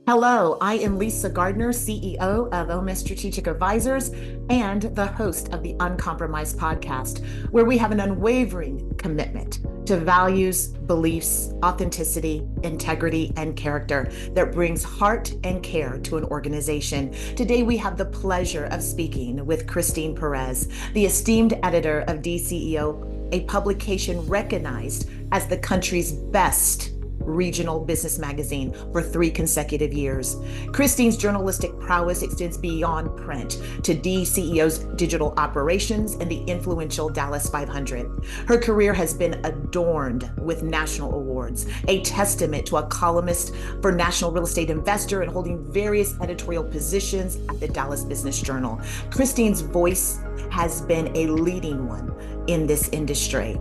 Hello, I am Lisa Garnder, CEO of OMS Strategic Advisors and the host of the Uncompromised podcast, where we have an unwavering commitment to values, beliefs, authenticity, integrity, and character that brings heart and care to an organization. Today, we have the pleasure of speaking with Christine Perez, the esteemed editor of DCEO, a publication recognized as the country's best regional business magazine for 3 consecutive years. Christine's journalistic prowess extends beyond print to DCEO's digital operations and the influential Dallas 500. Her career has been adorned with national awards, a testament to a columnist for National Real Estate Investor and holding various editorial positions at the Dallas Business Journal. Christine's voice has been a leading one in this industry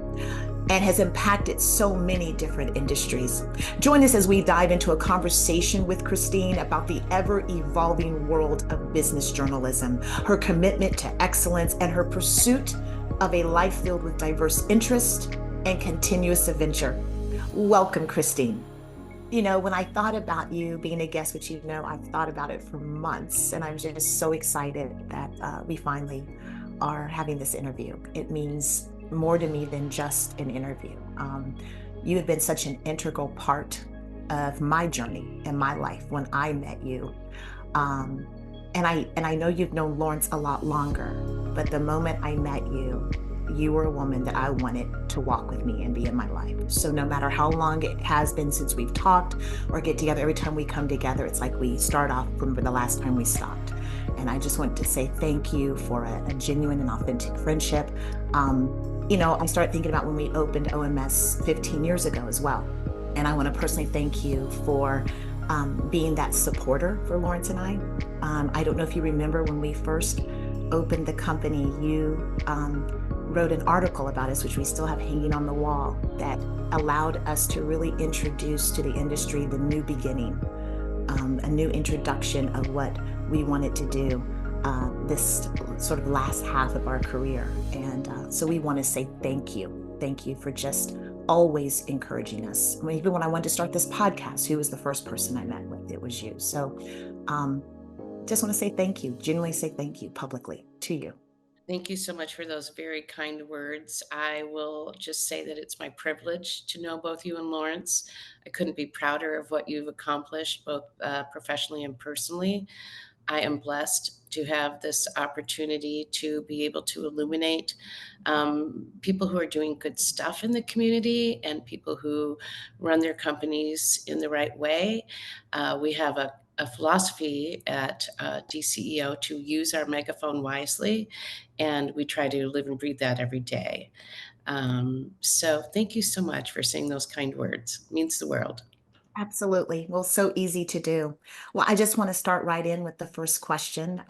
and has impacted so many different industries. Join us as we dive into a conversation with Christine about the ever-evolving world of business journalism, her commitment to excellence, and her pursuit of a life filled with diverse interest and continuous adventure. Welcome, Christine. When I thought about you being a guest, which I've thought about it for months, and I'm just so excited that we finally are having this interview. It means more to me than just an interview. You have been such an integral part of my journey and my life when I met you. And I know you've known Lawrence a lot longer, but the moment I met you, you were a woman that I wanted to walk with me and be in my life. So no matter how long it has been since we've talked or get together, every time we come together, it's like we start off from the last time we stopped. And I just want to say thank you for a genuine and authentic friendship. I started thinking about when we opened OMS 15 years ago as well. And I want to personally thank you for being that supporter for Lawrence and I. I don't know if you remember when we first opened the company, you wrote an article about us, which we still have hanging on the wall, that allowed us to really introduce to the industry the new beginning, a new introduction of what we wanted to do this sort of last half of our career. And so we want to say thank you. Thank you for just always encouraging us. Even when I wanted to start this podcast, who was the first person I met with? It was you. So just want to say thank you, genuinely say thank you publicly to you. Thank you so much for those very kind words. I will just say that it's my privilege to know both you and Lawrence. I couldn't be prouder of what you've accomplished, both professionally and personally. I am blessed to have this opportunity to be able to illuminate people who are doing good stuff in the community and people who run their companies in the right way. We have a philosophy at DCEO to use our megaphone wisely, and we try to live and breathe that every day. So thank you so much for saying those kind words. It means the world. Absolutely. Well, so easy to do. Well, I just want to start right in with the first question.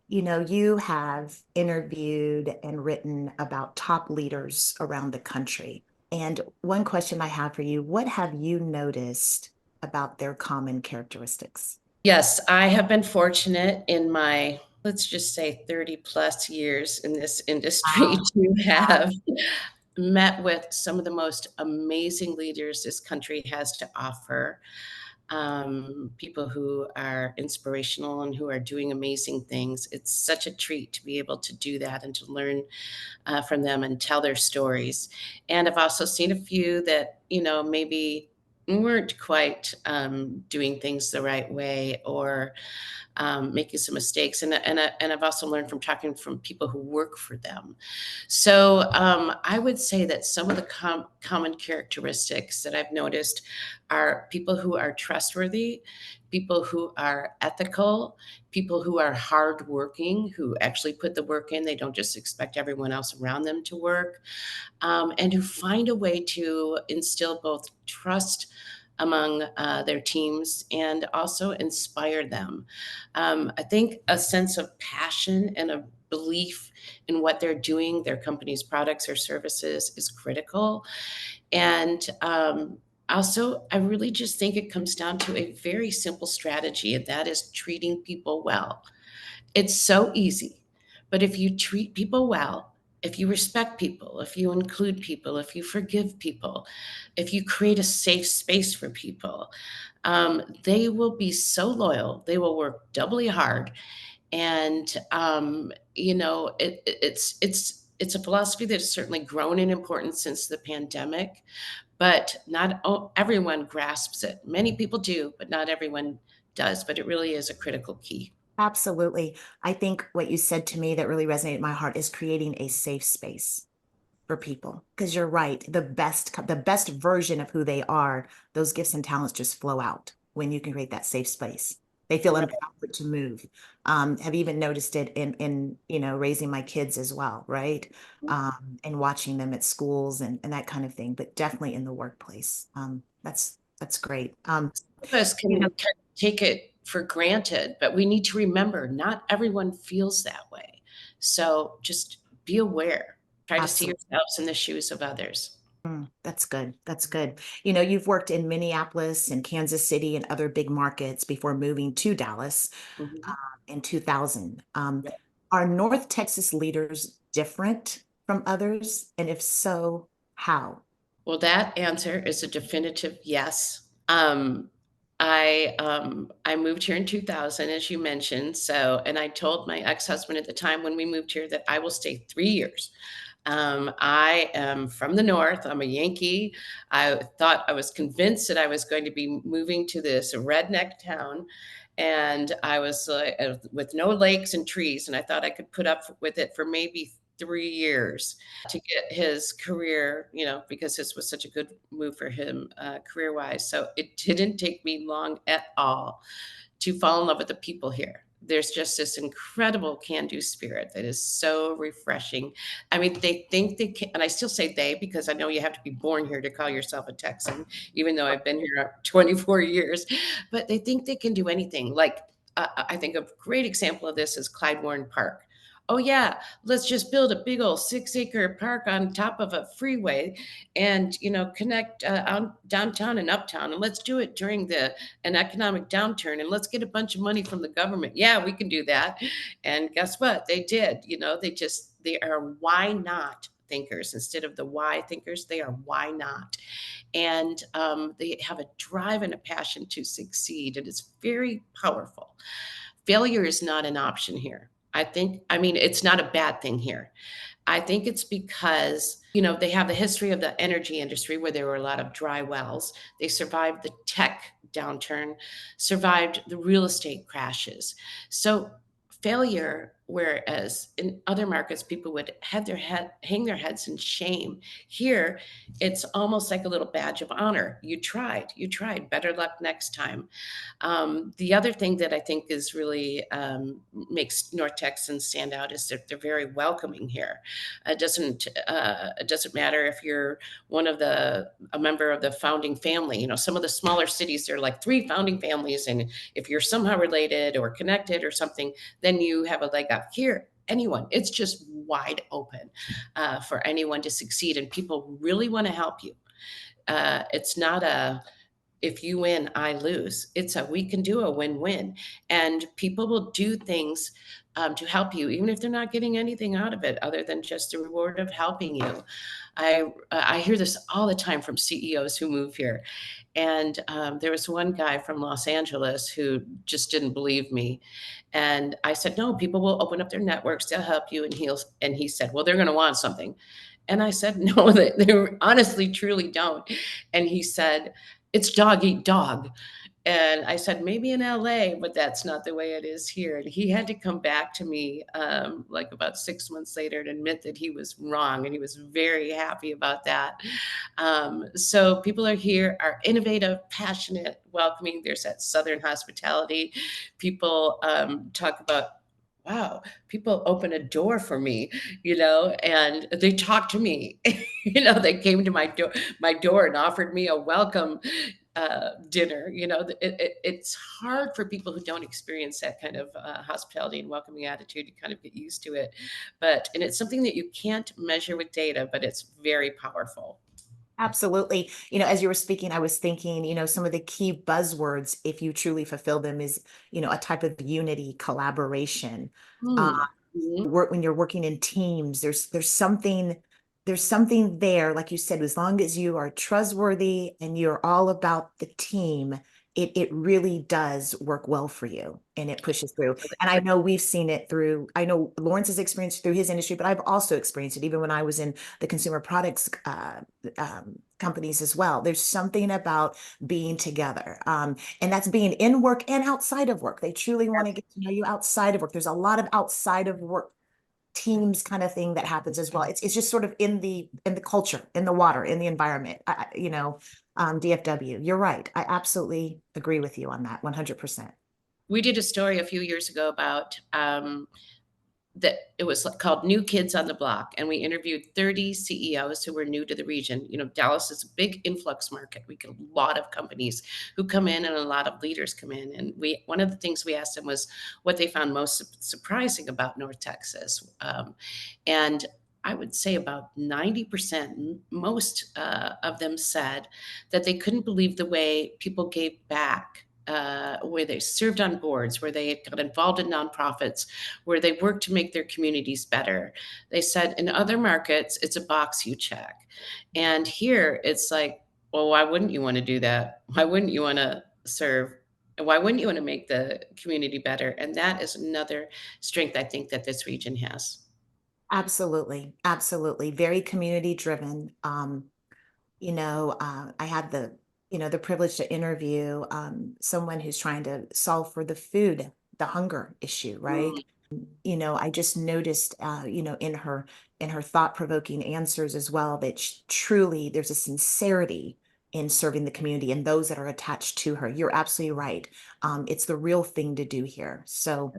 You have interviewed and written about top leaders around the country. And one question I have for you, what have you noticed about their common characteristics? Yes, I have been fortunate in my, let's just say, 30 plus years in this industry Wow. to have met with some of the most amazing leaders this country has to offer. People who are inspirational and who are doing amazing things. It's such a treat to be able to do that and to learn from them and tell their stories. And I've also seen a few that, maybe weren't quite doing things the right way or making some mistakes. And I've also learned from talking from people who work for them. So I would say that some of the common characteristics that I've noticed are people who are trustworthy, people who are ethical, people who are hardworking, who actually put the work in. They don't just expect everyone else around them to work, and who find a way to instill both trust among their teams and also inspire them. I think a sense of passion and a belief in what they're doing, their company's products or services, is critical. And also, I really just think it comes down to a very simple strategy, and that is treating people well. It's so easy. But if you treat people well, if you respect people, if you include people, if you forgive people, if you create a safe space for people, they will be so loyal. They will work doubly hard. And, it's a philosophy that has certainly grown in importance since the pandemic, but not everyone grasps it. Many people do, but not everyone does. But it really is a critical key. Absolutely. I think what you said to me that really resonated in my heart is creating a safe space for people. Because you're right, the best version of who they are, those gifts and talents just flow out when you can create that safe space. They feel Right. empowered to move. Have even noticed it in raising my kids as well, right? And watching them at schools and that kind of thing, but definitely in the workplace. That's great. Of us You know, can take it for granted, but we need to remember not everyone feels that way. So just be aware. Try to see absolutely. yourselves in the shoes of others. That's good. That's good. You've worked in Minneapolis and Kansas City and other big markets before moving to Dallas Mhm. in 2000. Yeah. Are North Texas leaders different from others? And if so, how? Well, that answer is a definitive yes. I moved here in 2000, as you mentioned. So, and I told my ex-husband at the time when we moved here that I will stay 3 years. I am from the North. I'm a Yankee. I was convinced that I was going to be moving to this redneck town. And I was with no lakes and trees. And I thought I could put up with it for maybe 3 years to get his career, because this was such a good move for him career wise. So it didn't take me long at all to fall in love with the people here. There's just this incredible can do spirit that is so refreshing. I mean, they think they can, and I still say they because I know you have to be born here to call yourself a Texan, even though I've been here 24 years, but they think they can do anything. Like, I think a great example of this is Clyde Warren Park. Oh, yeah, let's just build a big old 6-acre park on top of a freeway and, connect downtown and uptown. And let's do it during an economic downturn and let's get a bunch of money from the government. Yeah, we can do that. And guess what? They did. They are why not thinkers instead of the why thinkers. They are why not. And they have a drive and a passion to succeed. And it's very powerful. Failure is not an option here. I mean, it's not a bad thing here. I think it's because, they have the history of the energy industry where there were a lot of dry wells. They survived the tech downturn, survived the real estate crashes. So failure, whereas in other markets people would hang their heads in shame. Here, it's almost like a little badge of honor. You tried. Better luck next time. The other thing that I think is really makes North Texans stand out is that they're very welcoming here. It doesn't matter if you're a member of the founding family. Some of the smaller cities there are like 3 founding families, and if you're somehow related or connected or something, then you have a leg up. Here, anyone, it's just wide open for anyone to succeed, and people really want to help you. It's not a if you win, I lose. It's a we can do a win-win, and people will do things to help you, even if they're not getting anything out of it other than just the reward of helping you. I hear this all the time from CEOs who move here, and there was one guy from Los Angeles who just didn't believe me, and I said, "No, people will open up their networks. They'll help you." And he said, "Well, they're going to want something." And I said, "No, they honestly, truly don't." And he said, "It's dog eat dog." And I said, maybe in LA, but that's not the way it is here. And he had to come back to me like about 6 months later and admit that he was wrong. And he was very happy about that. So people are here, are innovative, passionate, welcoming. There's that Southern hospitality. People talk about, wow, people open a door for me, and they talk to me. They came to my door and offered me a welcome dinner. It's hard for people who don't experience that kind of hospitality and welcoming attitude to kind of get used to it. And it's something that you can't measure with data, but it's very powerful. Absolutely. As you were speaking, I was thinking, some of the key buzzwords, if you truly fulfill them, is, a type of unity, collaboration. Uh, Hmm. Mhm. when you're working in teams, there's something there, like you said, as long as you are trustworthy and you're all about the team, it really does work well for you and it pushes through. And I know we've seen it through, I know Lawrence has experienced through his industry, but I've also experienced it even when I was in the consumer products companies as well. There's something about being together. And that's being in work and outside of work. They truly want to get to know you outside of work. There's a lot of outside of work teams kind of thing that happens as well. It's just sort of in the culture, in the water, in the environment. DFW. You're right. I absolutely agree with you on that 100%. We did a story a few years ago about that it was called New Kids on the Block. And we interviewed 30 CEOs who were new to the region. You know, Dallas is a big influx market. We get a lot of companies who come in and a lot of leaders come in. And one of the things we asked them was what they found most surprising about North Texas. And I would say about 90%, most of them said that they couldn't believe the way people gave back, where they served on boards, where they got involved in nonprofits, where they worked to make their communities better. They said in other markets, it's a box you check. And here it's like, well, why wouldn't you want to do that? Why wouldn't you want to serve? And why wouldn't you want to make the community better? And that is another strength I think that this region has. Absolutely. Absolutely. Very community driven. I had the privilege to interview someone who's trying to solve for the hunger issue, right? Mm, I just noticed, in her thought-provoking answers as well, that truly there's a sincerity in serving the community and those that are attached to her. You're absolutely right. It's the real thing to do here. So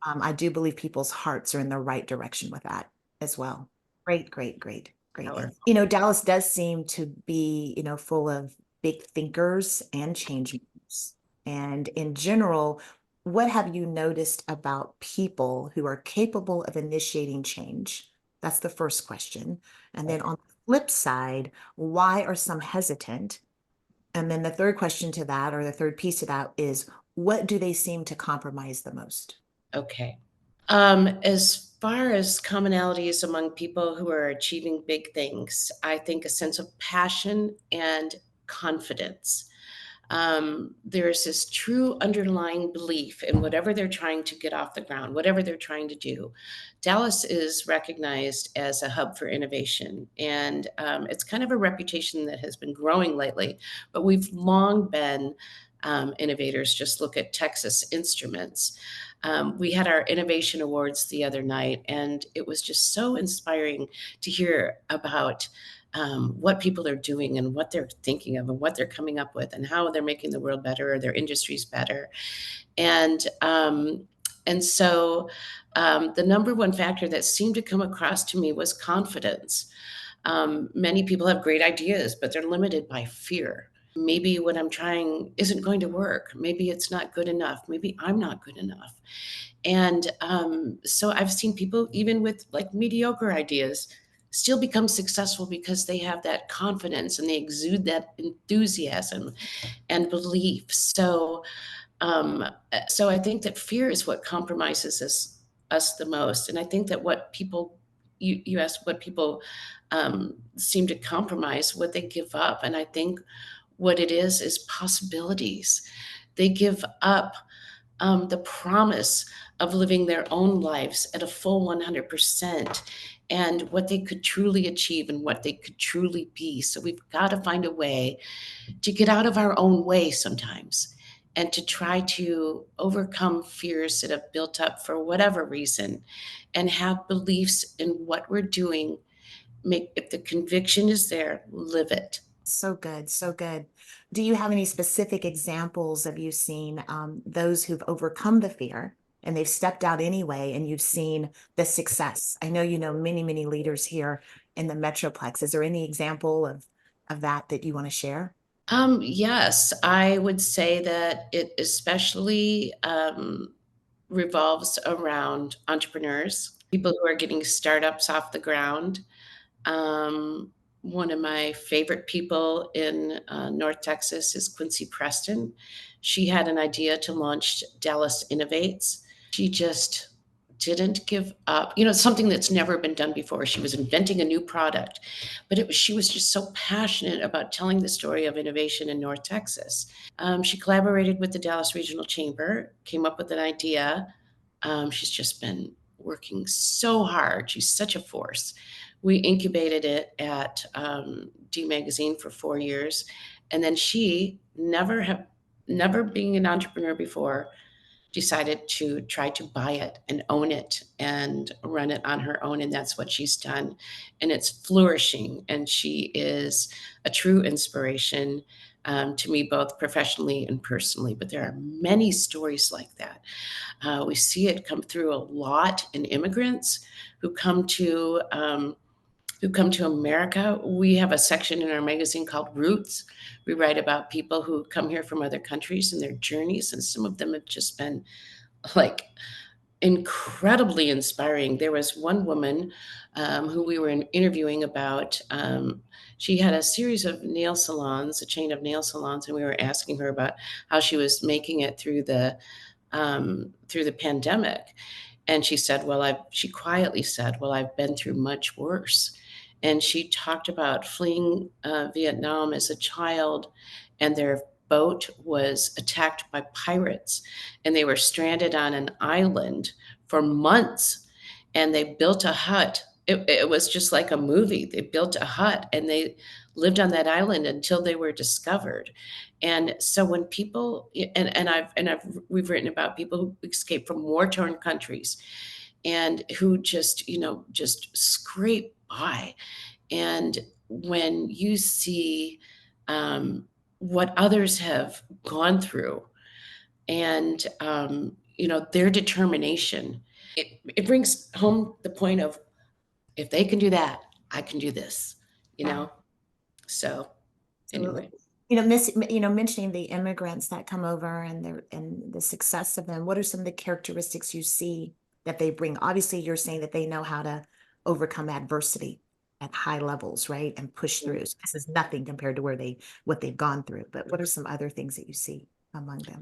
I do believe people's hearts are in the right direction with that as well. Great, great, great, great. powerful. Dallas does seem to be, full of big thinkers and change makers. And in general, what have you noticed about people who are capable of initiating change? That's the first question. And then on the flip side, why are some hesitant? And then the third question to that, or the third piece to that, is what do they seem to compromise the most? Okay. As far as commonalities among people who are achieving big things, I think a sense of passion and confidence. There's this true underlying belief in whatever they're trying to get off the ground, whatever they're trying to do. Dallas is recognized as a hub for innovation, and it's kind of a reputation that has been growing lately, but we've long been innovators. Just look at Texas Instruments. We had our innovation awards the other night, and it was just so inspiring to hear about what people are doing and what they're thinking of and what they're coming up with and how they're making the world better or their industries better. And the number one factor that seemed to come across to me was confidence. Many people have great ideas, but they're limited by fear. Maybe what I'm trying isn't going to work. Maybe it's not good enough. Maybe I'm not good enough. And so I've seen people, even with like mediocre ideas, still become successful because they have that confidence and they exude that enthusiasm and belief. So I think that fear is what compromises us the most. And I think that what people, you asked what people seem to compromise, what they give up. And I think what it is possibilities. They give up the promise of living their own lives at a full 100% and what they could truly achieve and what they could truly be. So we've got to find a way to get out of our own way sometimes and to try to overcome fears that have built up for whatever reason and have beliefs in what we're doing. If the conviction is there, live it. So good, so good. Do you have any specific examples of you seen those who've overcome the fear and they've stepped out anyway and you've seen the success? I know you know many, many leaders here in the Metroplex. Is there any example of that you want to share? Yes, I would say that it especially revolves around entrepreneurs, people who are getting startups off the ground. Um, One of my favorite people in North Texas is Quincy Preston. She had an idea to launch Dallas Innovates. She just didn't give up. You know, something that's never been done before. She was inventing a new product, but she was just so passionate about telling the story of innovation in North Texas. She collaborated with the Dallas Regional Chamber, came up with an idea. She's just been working so hard. She's such a force. We incubated it at D Magazine for 4 years, and then she never being an entrepreneur before, decided to try to buy it and own it and run it on her own. And that's what she's done. And it's flourishing. And she is a true inspiration to me, both professionally and personally. But there are many stories like that. We see it come through a lot in immigrants who come to America. We have a section in our magazine called Roots. We write about people who come here from other countries and their journeys, and some of them have just been like incredibly inspiring. There was one woman who we were interviewing about. She had a series of nail salons, a chain of nail salons, and we were asking her about how she was making it through the pandemic. And she said, she quietly said, well, I've been through much worse. And she talked about fleeing Vietnam as a child, and their boat was attacked by pirates, and they were stranded on an island for months. And they built a hut. It was just like a movie. They built a hut and they lived on that island until they were discovered. And so when people we've written about people who escape from war-torn countries and who just scrape by. And when you see what others have gone through and their determination, it brings home the point of, if they can do that, I can do this, so Absolutely. anyway. Mentioning the immigrants that come over and the success of them, what are some of the characteristics you see that they bring? Obviously, you're saying that they know how to overcome adversity at high levels, right? And push through. So this is nothing compared to what they've gone through. But what are some other things that you see among them?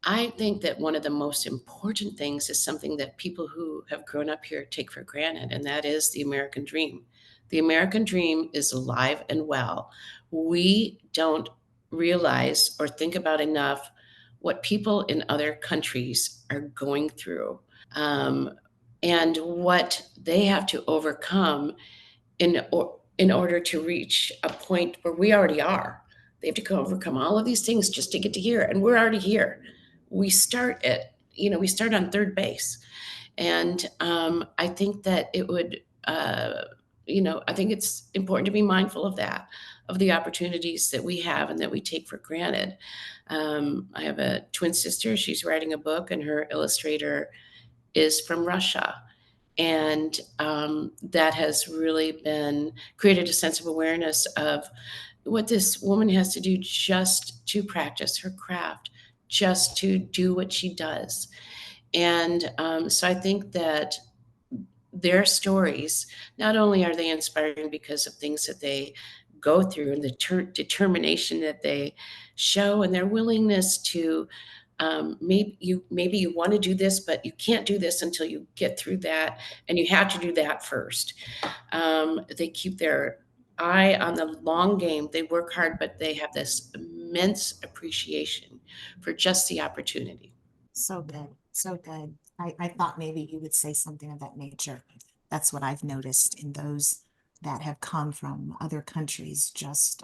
I think that one of the most important things is something that people who have grown up here take for granted, and that is the American dream. The American dream is alive and well. We don't realize or think about enough what people in other countries are going through, and what they have to overcome in order to reach a point where we already are. They have to overcome all of these things just to get to here, and we're already here. We start on third base. And I think that it would, I think it's important to be mindful of that, of the opportunities that we have and that we take for granted. I have a twin sister. She's writing a book, and her illustrator is from Russia. And that has really created a sense of awareness of what this woman has to do just to practice her craft, just to do what she does. And so I think that their stories, not only are they inspiring because of things that they go through and the determination that they show and their willingness to maybe you want to do this, but you can't do this until you get through that, and you have to do that first. They keep their eye on the long game. They work hard, but they have this immense appreciation for just the opportunity. So good. So good. I thought maybe you would say something of that nature. That's what I've noticed in those that have come from other countries, just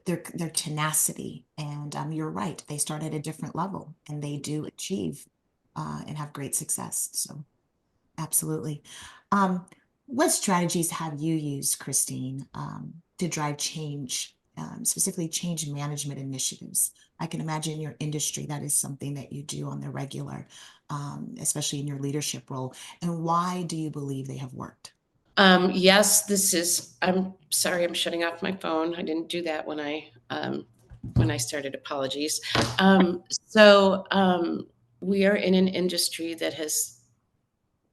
their tenacity. And you're right, they start at a different level and they do achieve and have great success. So absolutely. What strategies have you used, Christine, to drive change, specifically change management initiatives? I can imagine in your industry that is something that you do on the regular, especially in your leadership role. And why do you believe they have worked? Yes, I'm sorry, I'm shutting off my phone. I didn't do that when I started. Apologies. We are in an industry that has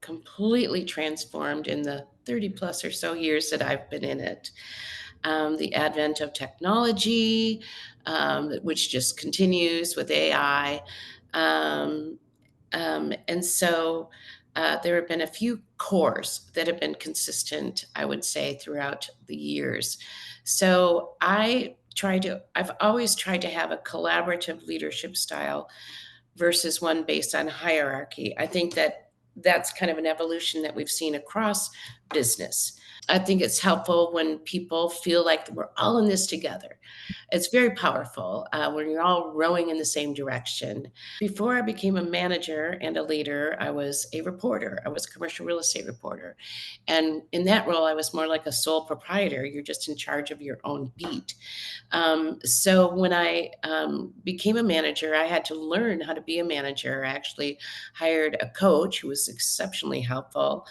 completely transformed in the 30 plus or so years that I've been in it. The advent of technology, which just continues with AI. And so there have been a few cores that have been consistent, I would say, throughout the years. So I've always tried to have a collaborative leadership style versus one based on hierarchy. I think that that's kind of an evolution that we've seen across business. I think it's helpful when people feel like we're all in this together. It's very powerful when you're all rowing in the same direction. Before I became a manager and a leader, I was a reporter. I was a commercial real estate reporter. And in that role, I was more like a sole proprietor. You're just in charge of your own beat. So when I became a manager, I had to learn how to be a manager. I actually hired a coach who was exceptionally helpful,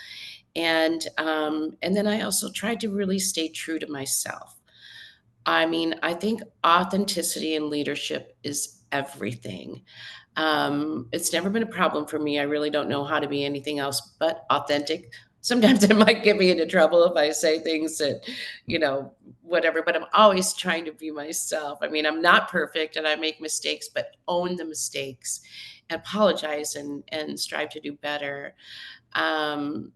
and then I also tried to really stay true to myself. I mean, I think authenticity in leadership is everything. It's never been a problem for me. I really don't know how to be anything else but authentic. Sometimes it might get me into trouble if I say things that, whatever, but I'm always trying to be myself. I mean, I'm not perfect and I make mistakes, but own the mistakes, apologize and strive to do better.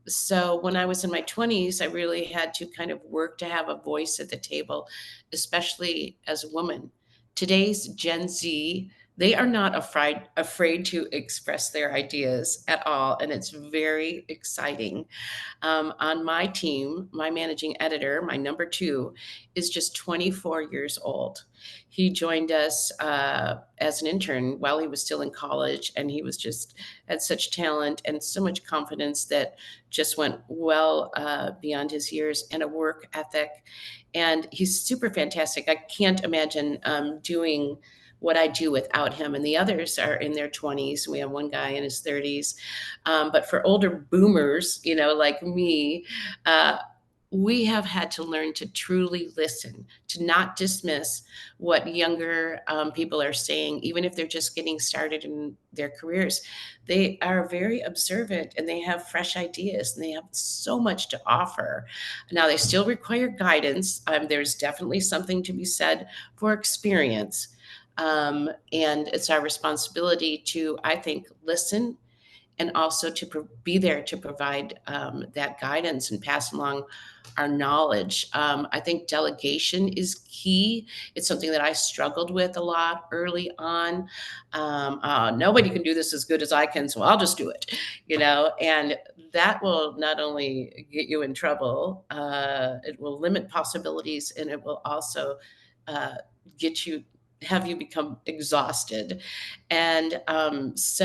So when I was in my 20s, I really had to kind of work to have a voice at the table, especially as a woman. Today's Gen Z, they are not afraid to express their ideas at all, and it's very exciting. On my team, my managing editor, my number two, is just 24 years old. He joined us as an intern while he was still in college, and he was just had such talent and so much confidence that just went well beyond his years, and a work ethic. And he's super fantastic. I can't imagine doing what I do without him. And the others are in their 20s. We have one guy in his 30s. But for older boomers, like me, uh, we have had to learn to truly listen, to not dismiss what younger people are saying, even if they're just getting started in their careers. They are very observant and they have fresh ideas and they have so much to offer. Now, they still require guidance. There's definitely something to be said for experience. And it's our responsibility to, I think, listen and also to be there to provide that guidance and pass along our knowledge. I think delegation is key. It's something that I struggled with a lot early on. Nobody can do this as good as I can, so I'll just do it, and that will not only get you in trouble, it will limit possibilities and it will also uh, get you have you become exhausted. And it's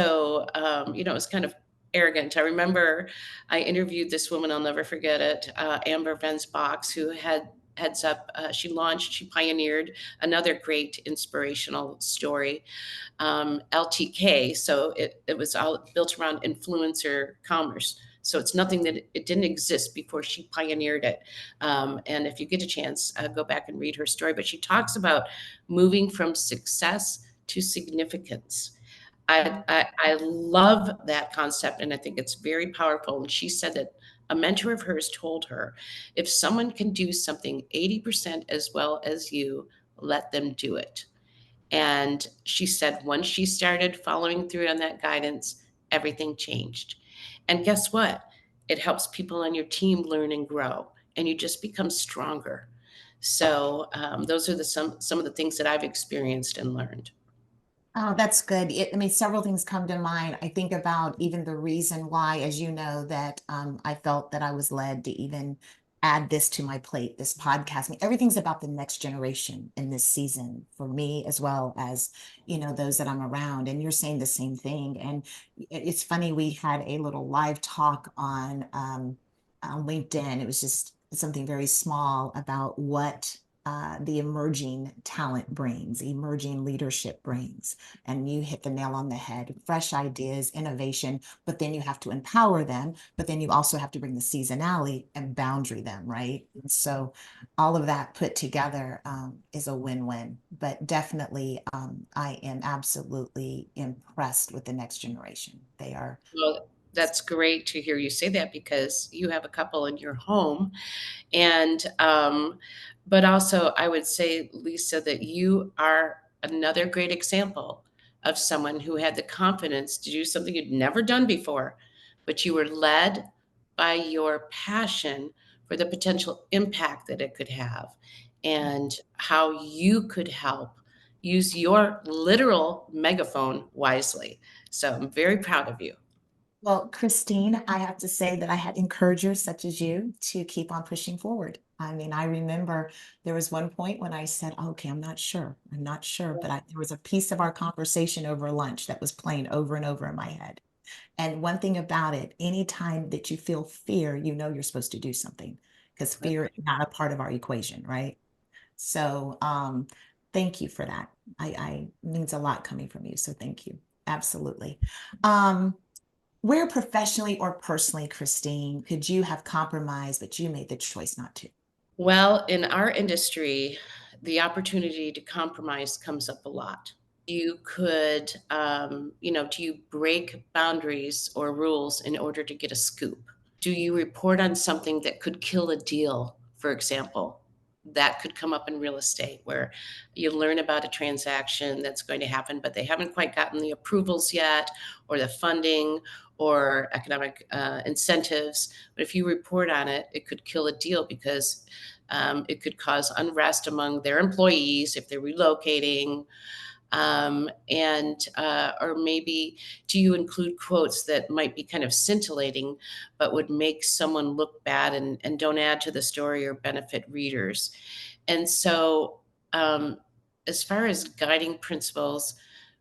kind of arrogant. I remember I interviewed this woman, I'll never forget it, Amber Vance Box, who heads up, she pioneered another great inspirational story, LTK. So it was all built around influencer commerce. So it's nothing that it didn't exist before she pioneered it. And if you get a chance, go back and read her story. But she talks about moving from success to significance. I love that concept, and I think it's very powerful. And she said that a mentor of hers told her, if someone can do something 80% as well as you, let them do it. And she said once she started following through on that guidance, everything changed. And guess what? It helps people on your team learn and grow, and you just become stronger. So those are some of the things that I've experienced and learned. Oh, that's good. I mean, several things come to mind. I think about even the reason why, as you know, that I felt that I was led to even add this to my plate, this podcast. I mean, everything's about the next generation in this season for me, as well as, those that I'm around. And you're saying the same thing. And it's funny, we had a little live talk on LinkedIn. It was just something very small about what the emerging talent brings, emerging leadership brings. And you hit the nail on the head. Fresh ideas, innovation, but then you have to empower them, but then you also have to bring the seasonality and boundary them, right? And so all of that put together is a win-win. But definitely, I am absolutely impressed with the next generation. They are. Well, that's great to hear you say that because you have a couple in your home. And, but also, I would say, Lisa, that you are another great example of someone who had the confidence to do something you'd never done before, but you were led by your passion for the potential impact that it could have and how you could help use your literal megaphone wisely. So I'm very proud of you. Well, Christine, I have to say that I had encouragers such as you to keep on pushing forward. I mean, I remember there was one point when I said, okay, I'm not sure. I'm not sure. But there was a piece of our conversation over lunch that was playing over and over in my head. And one thing about it, anytime that you feel fear, you know you're supposed to do something because fear is not a part of our equation, right? So thank you for that. I means a lot coming from you. So thank you. Absolutely. Um, where professionally or personally, Christine, could you have compromised, but you made the choice not to? Well, in our industry, the opportunity to compromise comes up a lot. You could, do you break boundaries or rules in order to get a scoop? Do you report on something that could kill a deal, for example? That could come up in real estate where you learn about a transaction that's going to happen, but they haven't quite gotten the approvals yet, or the funding, or economic incentives. But if you report on it, it could kill a deal because it could cause unrest among their employees if they're relocating, or maybe do you include quotes that might be kind of scintillating but would make someone look bad and don't add to the story or benefit readers? And so, as far as guiding principles,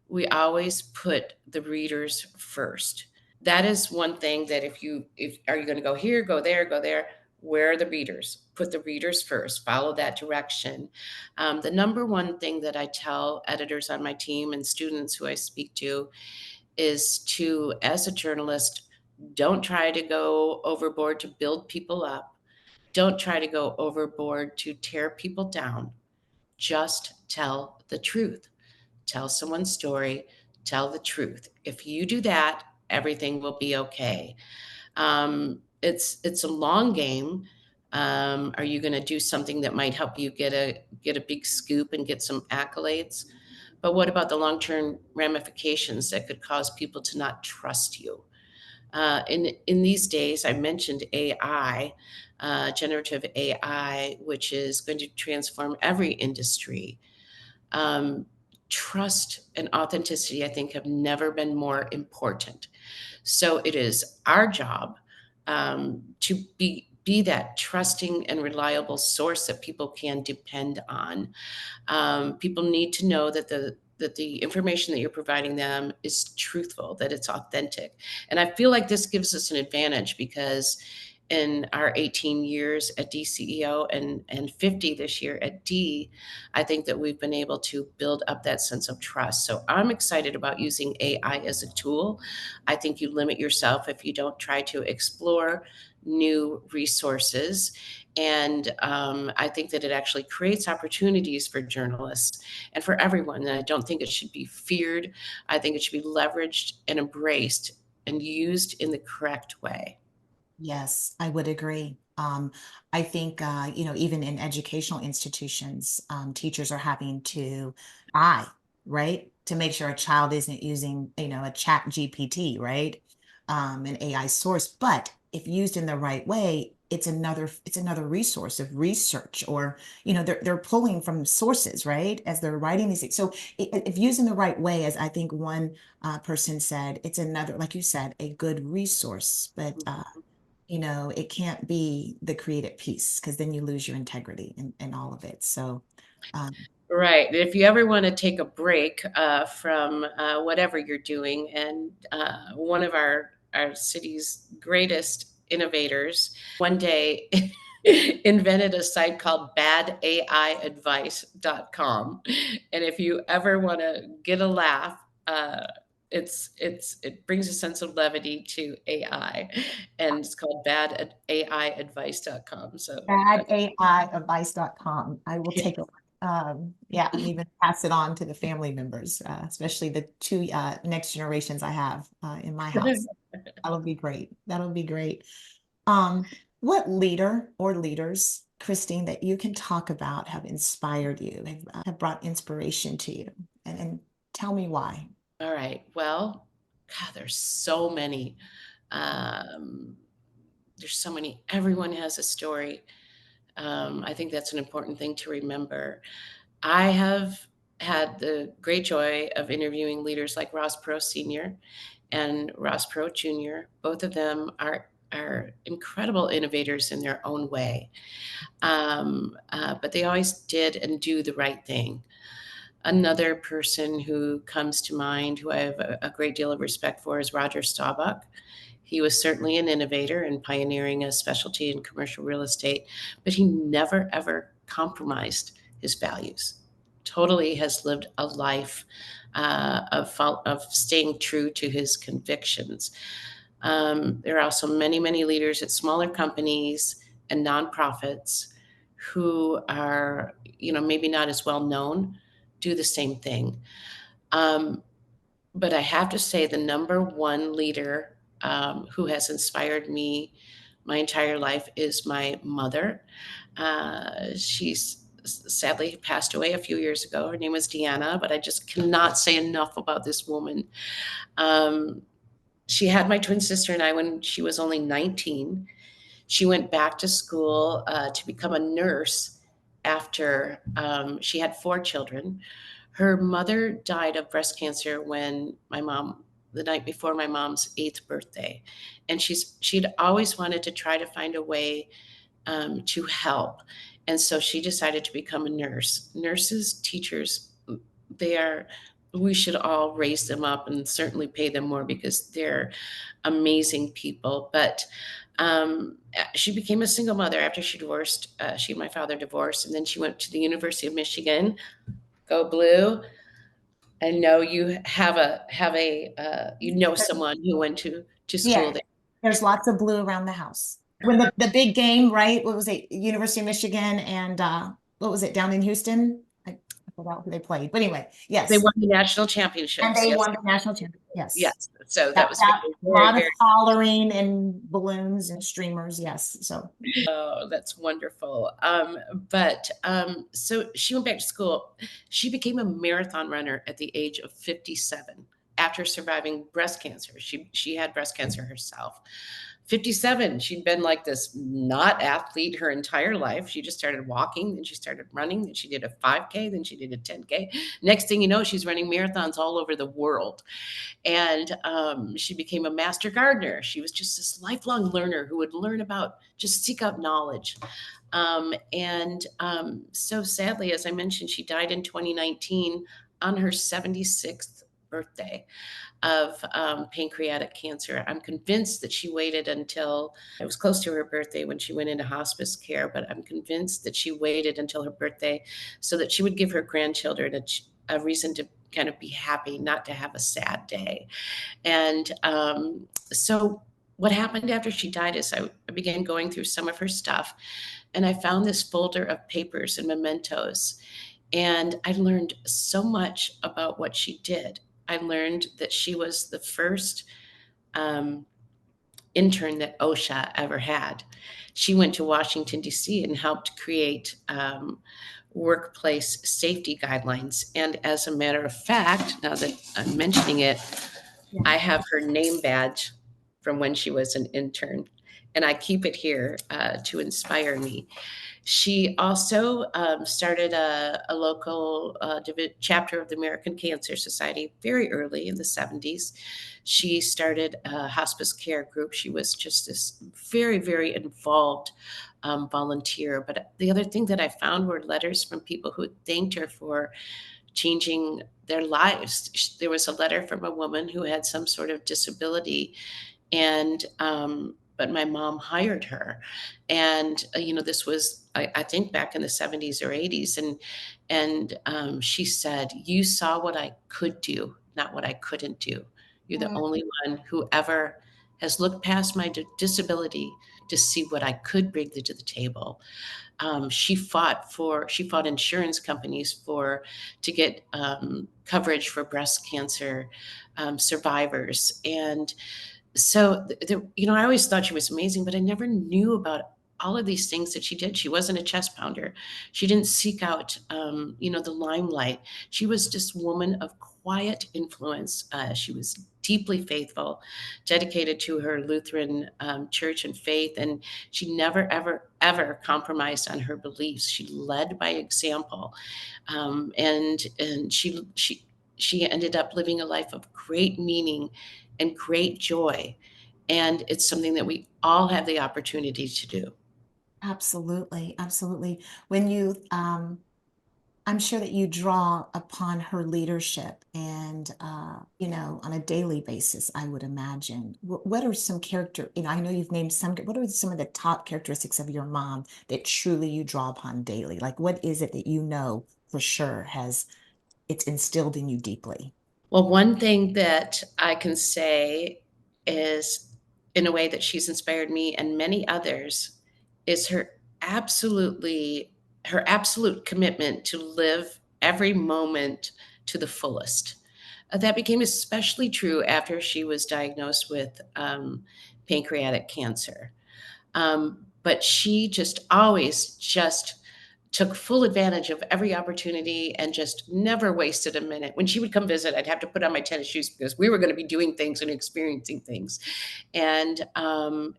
we always put the readers first. That is one thing that if are you going to go here, go there, where are the readers? Put the readers first, follow that direction. The number one thing that I tell editors on my team and students who I speak to is to, as a journalist, don't try to go overboard to build people up. Don't try to go overboard to tear people down. Just tell the truth. Tell someone's story, tell the truth. If you do that, everything will be okay. It's a long game. Are you going to do something that might help you get a big scoop and get some accolades? But what about the long term ramifications that could cause people to not trust you? In these days, I mentioned AI, generative AI, which is going to transform every industry. Um, Trust and authenticity, I think, have never been more important. So it is our job to be that trusting and reliable source that people can depend on. People need to know that the information that you're providing them is truthful, that it's authentic. And I feel like this gives us an advantage because in our 18 years at DCEO and 50 this year at D, I think that we've been able to build up that sense of trust. So I'm excited about using AI as a tool. I think you limit yourself if you don't try to explore new resources. And I think that it actually creates opportunities for journalists and for everyone. And I don't think it should be feared. I think it should be leveraged and embraced and used in the correct way. Yes, I would agree. I think, even in educational institutions, teachers are having to right, to make sure a child isn't using, a chat GPT, right? An AI source. But if used in the right way, it's another resource of research or, they're pulling from sources, right? As they're writing these things. So if used in the right way, as I think one person said, it's another, like you said, a good resource. But it can't be the creative piece because then you lose your integrity and all of it. So, um, Right. If you ever want to take a break from whatever you're doing, and one of our city's greatest innovators one day invented a site called badaiadvice.com. And if you ever want to get a laugh, it brings a sense of levity to AI, and it's called badaiadvice.com. So badaiadvice.com. I will take a look. Yeah, and even pass it on to the family members, especially the two next generations I have in my house. That'll be great. That'll be great. Um, what leader or leaders, Christine, that you can talk about have inspired you, have brought inspiration to you, and tell me why. All right. Well, God, there's so many. Um, there's so many. Everyone has a story. I think that's an important thing to remember. I have had the great joy of interviewing leaders like Ross Perot Sr. and Ross Perot Jr. Both of them are incredible innovators in their own way, but they always did and do the right thing. Another person who comes to mind, who I have a great deal of respect for, is Roger Staubach. He was certainly an innovator and pioneering a specialty in commercial real estate, but he never ever compromised his values. Totally has lived a life of staying true to his convictions. There are also many, many leaders at smaller companies and nonprofits who are, maybe not as well known, do the same thing. Um, but I have to say, the number one leader who has inspired me my entire life is my mother. She's sadly passed away a few years ago. Her name was Deanna, but I just cannot say enough about this woman. Um, she had my twin sister and I when she was only 19. She went back to school to become a nurse after she had four children. Her mother died of breast cancer the night before my mom's eighth birthday. And she'd always wanted to try to find a way to help. And so she decided to become a nurse. Nurses, teachers, we should all raise them up and certainly pay them more because they're amazing people. But she became a single mother after she divorced. She and my father divorced, and then she went to the University of Michigan. Go Blue! I know you someone who went to school Yeah, there. there's lots of blue around the house. When the big game, right? What was it? University of Michigan and what was it down in Houston? I forgot who they played. But anyway, They yes. won the national And championships. they Yes, won the national championship. Yes. yes. So that That was that very, very, lot of very. collaring and balloons and streamers. Yes. So Oh, that's wonderful. So she went back to school. She became a marathon runner at the age of 57 after surviving breast cancer. She had breast cancer herself. 57, she'd been like this not athlete her entire life. She just started walking, then she started running, then she did a 5K, then she did a 10K. Next thing you know, she's running marathons all over the world. And she became a master gardener. She was just this lifelong learner who would just seek out knowledge. So sadly, as I mentioned, she died in 2019 on her 76th birthday of pancreatic cancer. I'm convinced that she waited until it was close to her birthday when she went into hospice care, but I'm convinced that she waited until her birthday so that she would give her grandchildren a reason to kind of be happy, not to have a sad day. And so what happened after she died is I began going through some of her stuff, and I found this folder of papers and mementos. And I learned so much about what she did. I learned that she was the first um, intern that OSHA ever had. She went to Washington, D.C., and helped create workplace safety guidelines. And as a matter of fact, now that I'm mentioning it, I have her name badge from when she was an intern, and I keep it here to inspire me. She also started a local chapter of the American Cancer Society very early in the 70s. She started a hospice care group. She was just this very, very involved volunteer. But the other thing that I found were letters from people who thanked her for changing their lives. There was a letter from a woman who had some sort of disability, and but my mom hired her, and this was I think back in the 70s or 80s, and she said, "You saw what I could do, not what I couldn't do. You're the only one who ever has looked past my disability to see what I could bring to the table." She fought insurance companies to get coverage for breast cancer survivors. And so I always thought she was amazing, but I never knew about all of these things that she did. She wasn't a chest pounder. She didn't seek out the limelight. She was just a woman of quiet influence. She was deeply faithful, dedicated to her Lutheran church and faith, and she never, ever, ever compromised on her beliefs. She led by example, and she ended up living a life of great meaning and great joy. And it's something that we all have the opportunity to do. Absolutely, absolutely. When you, I'm sure that you draw upon her leadership and, on a daily basis, I would imagine. What are some character, I know you've named some, what are some of the top characteristics of your mom that truly you draw upon daily? Like, what is it that you know for sure it's instilled in you deeply? Well, one thing that I can say is, in a way that she's inspired me and many others, is her absolute commitment to live every moment to the fullest. That became especially true after she was diagnosed with pancreatic cancer. But she just always just took full advantage of every opportunity and just never wasted a minute. When she would come visit, I'd have to put on my tennis shoes because we were going to be doing things and experiencing things. And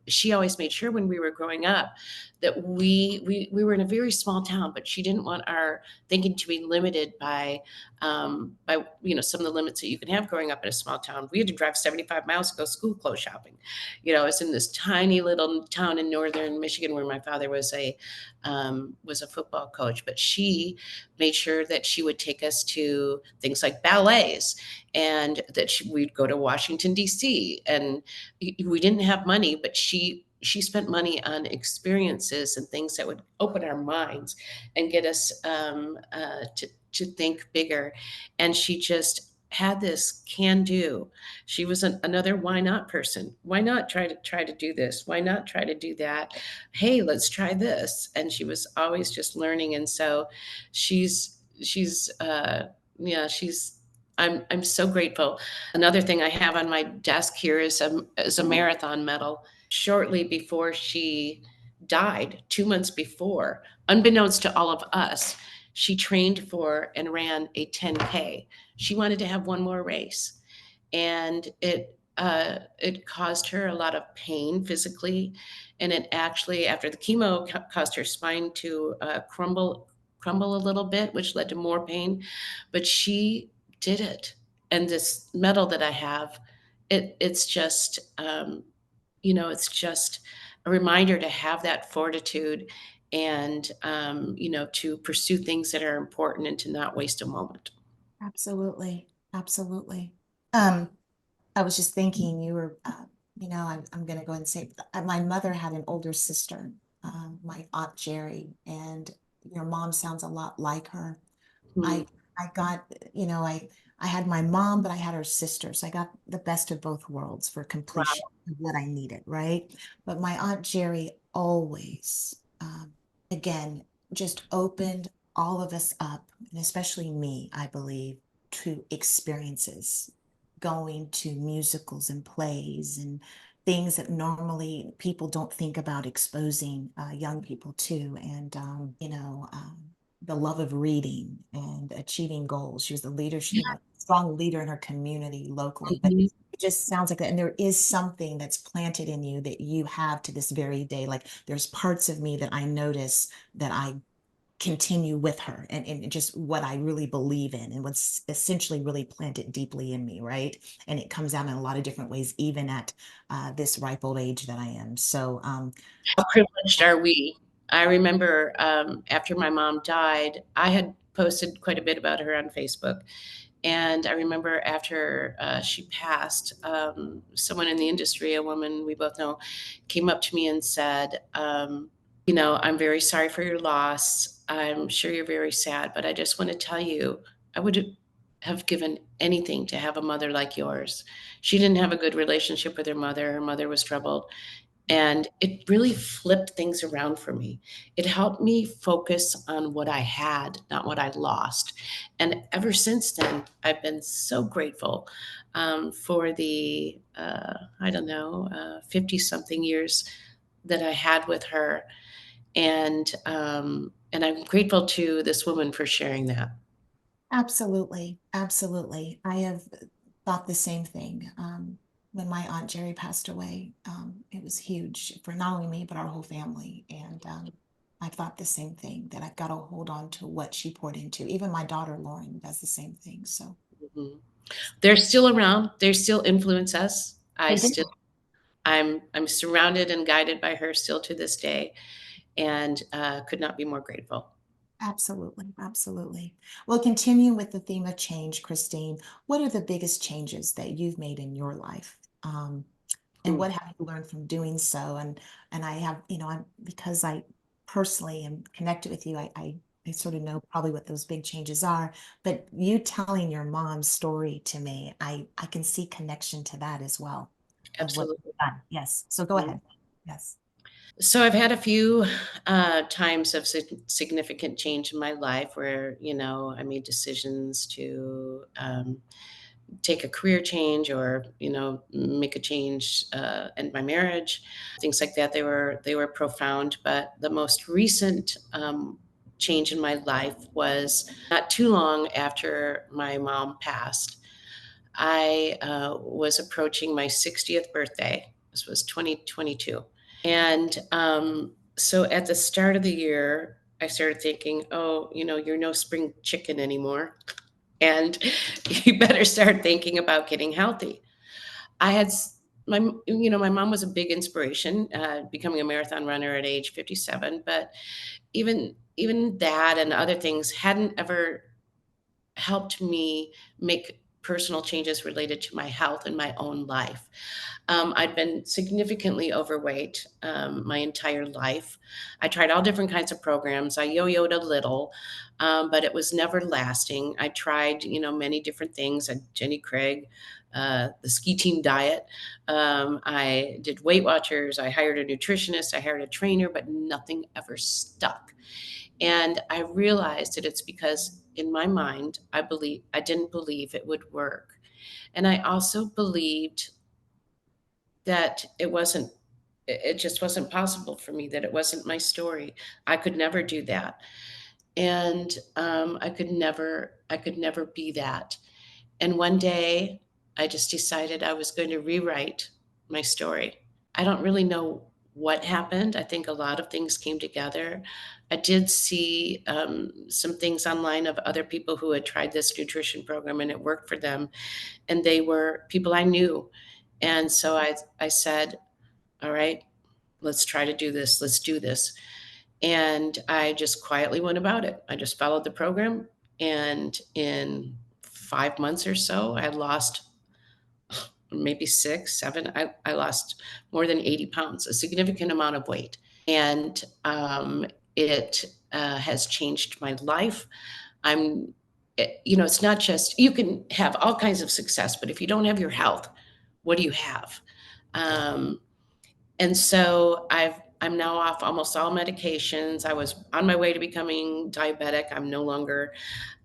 she always made sure when we were growing up that we were in a very small town, but she didn't want our thinking to be limited by some of the limits that you can have growing up in a small town. We had to drive 75 miles to go school clothes shopping. I was in this tiny little town in northern Michigan where my father was a football coach, but she made sure that she would take us to things like ballets and that we'd go to Washington, D.C. And we didn't have money, but she spent money on experiences and things that would open our minds and get us to think bigger. And she just had this can do. She was another why not person. Why not try to do this? Why not try to do that? Hey, let's try this. And she was always just learning. And so she's yeah, she's I'm so grateful. Another thing I have on my desk here is a marathon medal. Shortly before she died, 2 months before, unbeknownst to all of us, she trained for and ran a 10K. She wanted to have one more race, and it caused her a lot of pain physically, and it actually, after the chemo, caused her spine to crumble a little bit, which led to more pain. But she did it, and this medal that I have, it's just it's just a reminder to have that fortitude and to pursue things that are important and to not waste a moment. Absolutely. Absolutely. Um, I was just thinking you were, I'm going to go ahead and say my mother had an older sister, my Aunt Jerry, and your mom sounds a lot like her. Hmm. I I got, I had my mom, but I had her sister. So I got the best of both worlds for completion Wow. of what I needed, right? But my Aunt Jerry always, again, just opened all of us up, and especially me, I believe, to experiences, going to musicals and plays and things that normally people don't think about exposing young people to. And, the love of reading and achieving goals. She was a leader, strong leader in her community locally. But Mhm. it just sounds like that. And there is something that's planted in you that you have to this very day. Like there's parts of me that I notice that I continue with her and just what I really believe in and what's essentially really planted deeply in me, right? And it comes out in a lot of different ways, even at this ripe old age that I am. So, How privileged are we? I remember after my mom died, I had posted quite a bit about her on Facebook. And I remember after she passed, someone in the industry, a woman we both know, came up to me and said, I'm very sorry for your loss. I'm sure you're very sad, but I just want to tell you, I would have given anything to have a mother like yours. She didn't have a good relationship with her mother. Her mother was troubled. And it really flipped things around for me. It helped me focus on what I had, not what I lost. And ever since then, I've been so grateful for the, I don't know, 50 something years that I had with her. And I'm grateful to this woman for sharing that. Absolutely. Absolutely. I have thought the same thing. When my Aunt Jerry passed away, it was huge for not only me, but our whole family. And I thought the same thing, that I've got to hold on to what she poured into. Even my daughter, Lauren, does the same thing. So Mhm. They're still around. They still influence us. I they still do. I'm surrounded and guided by her still to this day, and could not be more grateful. Absolutely. Absolutely. Well, continuing with the theme of change, Christine, what are the biggest changes that you've made in your life? And Hmm. what have you learned from doing so? And I have, I'm because I personally am connected with you, I sort of know probably what those big changes are. But you telling your mom's story to me, I can see connection to that as well, of what you've Absolutely. done. Yes. So go Mhm. ahead. Yes. So I've had a few times of significant change in my life where I made decisions to take a career change or make a change in my marriage, things like that. They were profound, but the most recent change in my life was not too long after my mom passed. I was approaching my 60th birthday. This was 2022. And so at the start of the year, I started thinking, oh, you're no spring chicken anymore. And you better start thinking about getting healthy. I had my mom was a big inspiration, becoming a marathon runner at age 57. But even that and other things hadn't ever helped me make personal changes related to my health and my own life. I'd been significantly overweight my entire life. I tried all different kinds of programs. I yo-yoed a little, but it was never lasting. I tried, many different things. Jenny Craig, the ski team diet. I did Weight Watchers. I hired a nutritionist. I hired a trainer, but nothing ever stuck. And I realized that it's because in my mind, I didn't believe it would work. And I also believed that it just wasn't possible for me, that it wasn't my story. I could never do that. And I could never be that. And one day I just decided I was going to rewrite my story. I don't really know what happened. I think a lot of things came together. I did see some things online of other people who had tried this nutrition program and it worked for them. And they were people I knew. And so I said, all right, let's try to do this. Let's do this. And I just quietly went about it. I just followed the program. And in 5 months or so, I lost maybe 6, 7. I lost more than 80 pounds, a significant amount of weight. And it has changed my life. It's not just, you can have all kinds of success, but if you don't have your health, what do you have? Um, and so I'm now off almost all medications. I was on my way to becoming diabetic. I'm no longer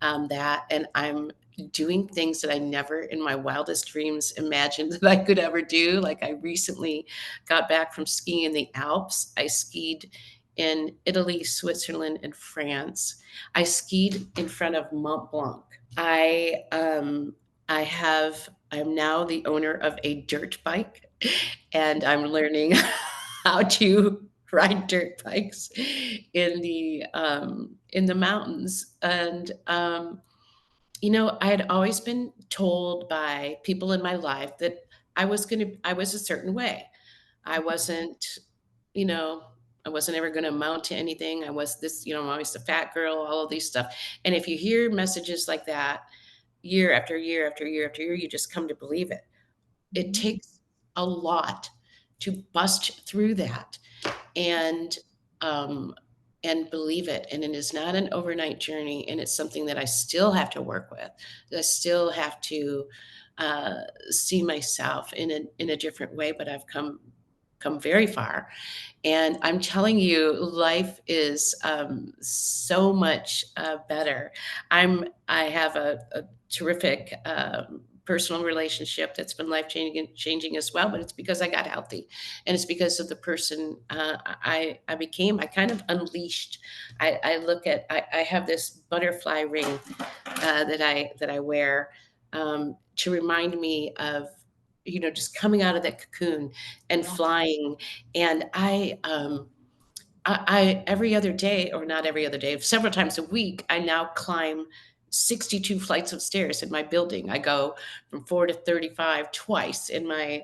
that. And I'm doing things that I never in my wildest dreams imagined that I could ever do. Like I recently got back from skiing in the Alps. I skied in Italy, Switzerland, and France. I skied in front of Mont Blanc. I um, I'm now the owner of a dirt bike, and I'm learning how to ride dirt bikes in the mountains. And I had always been told by people in my life that I was a certain way. I wasn't, you know, I wasn't ever going to amount to anything. I was this, I'm always the fat girl, all of these stuff. And if you hear messages like that year after year after year after year, you just come to believe it. It Mhm. takes a lot to bust through that and um, and believe it. And it is not an overnight journey, and it's something that I still have to work with. I still have to uh, see myself in a different way, but I've come very far. And I'm telling you, life is so much better. I have a terrific personal relationship that's been life changing as well, but it's because I got healthy, and it's because of the person I became. I kind of unleashed. I look at. I have this butterfly ring that I wear to remind me of just coming out of that cocoon and Yeah. flying. And I every other day, or not every other day, several times a week, I now climb 62 flights of stairs in my building. I go from 4 to 35 twice in my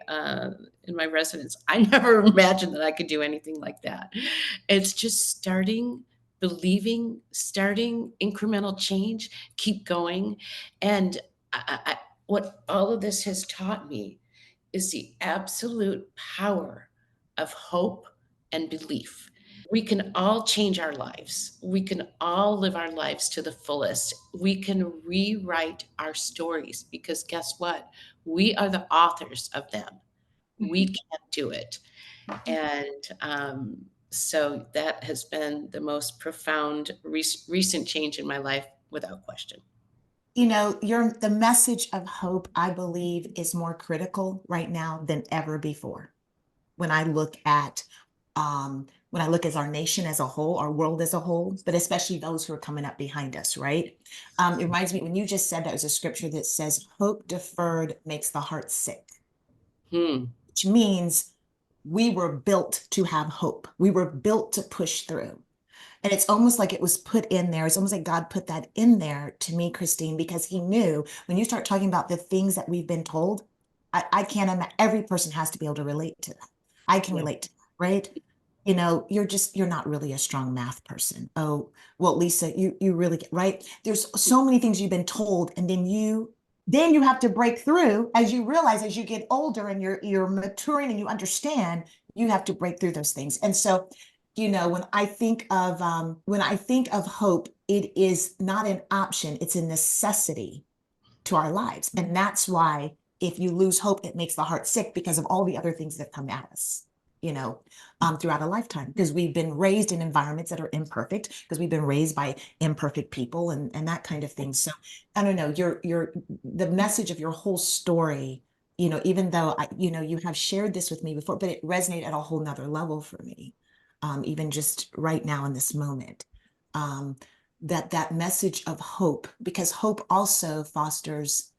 residence. I never imagined that I could do anything like that. It's just starting, believing, starting incremental change, keep going. And what all of this has taught me is the absolute power of hope and belief. We can all change our lives. We can all live our lives to the fullest. We can rewrite our stories because guess what? We are the authors of them. We Mhm. can do it. And so that has been the most profound recent change in my life without question. The message of hope, I believe, is more critical right now than ever before. When I look at when I look as our nation as a whole, our world as a whole, but especially those who are coming up behind us, right? It reminds me when you just said that was a scripture that says, "Hope deferred makes the heart sick," Hmm. which means we were built to have hope. We were built to push through. And it's almost like it was put in there. It's almost like God put that in there to me, Christine, because he knew when you start talking about the things that we've been told, I can't imagine, every person has to be able to relate to that. I can Yeah. relate to that, right? You're not really a strong math person. Oh, well, Lisa, you really get right. There's so many things you've been told, and then you have to break through as you realize as you get older and you're maturing and you understand, you have to break through those things. And so when I think of hope, it is not an option, it's a necessity to our lives. And that's why if you lose hope, it makes the heart sick because of all the other things that come at us, you know, throughout a lifetime, because we've been raised in environments that are imperfect, because we've been raised by imperfect people and that kind of thing. So I don't know, the message of your whole story, even though you have shared this with me before, but it resonated at a whole nother level for me, even just right now in this moment. Um, that message of hope, because hope also fosters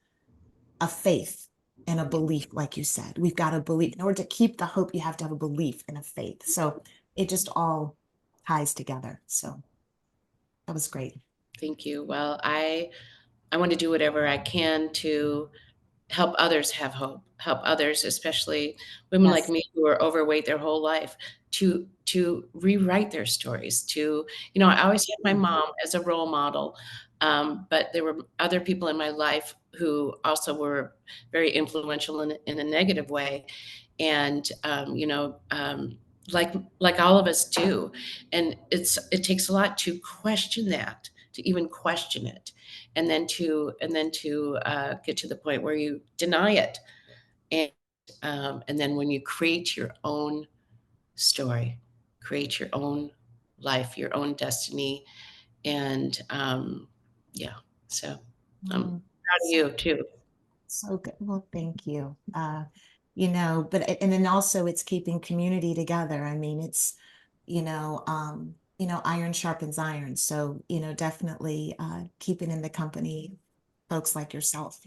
a faith and a belief, like you said. We've got to believe. In order to keep the hope, you have to have a belief and a faith. So it just all ties together. So that was great. Thank you. Well, I want to do whatever I can to help others have hope, help others, especially women like Yes. me who are overweight their whole life, to rewrite their stories. I always had my mom as a role model, but there were other people in my life who also were very influential in a negative way, and like all of us do, and it takes a lot to question that, to even question it, and then to get to the point where you deny it, and and then when you create your own story, create your own life, your own destiny, and yeah. So I'm proud Mm, of so, you too. so good. Well, thank you. And then also it's keeping community together. I mean, it's, iron sharpens iron. So, definitely keeping in the company folks like yourself,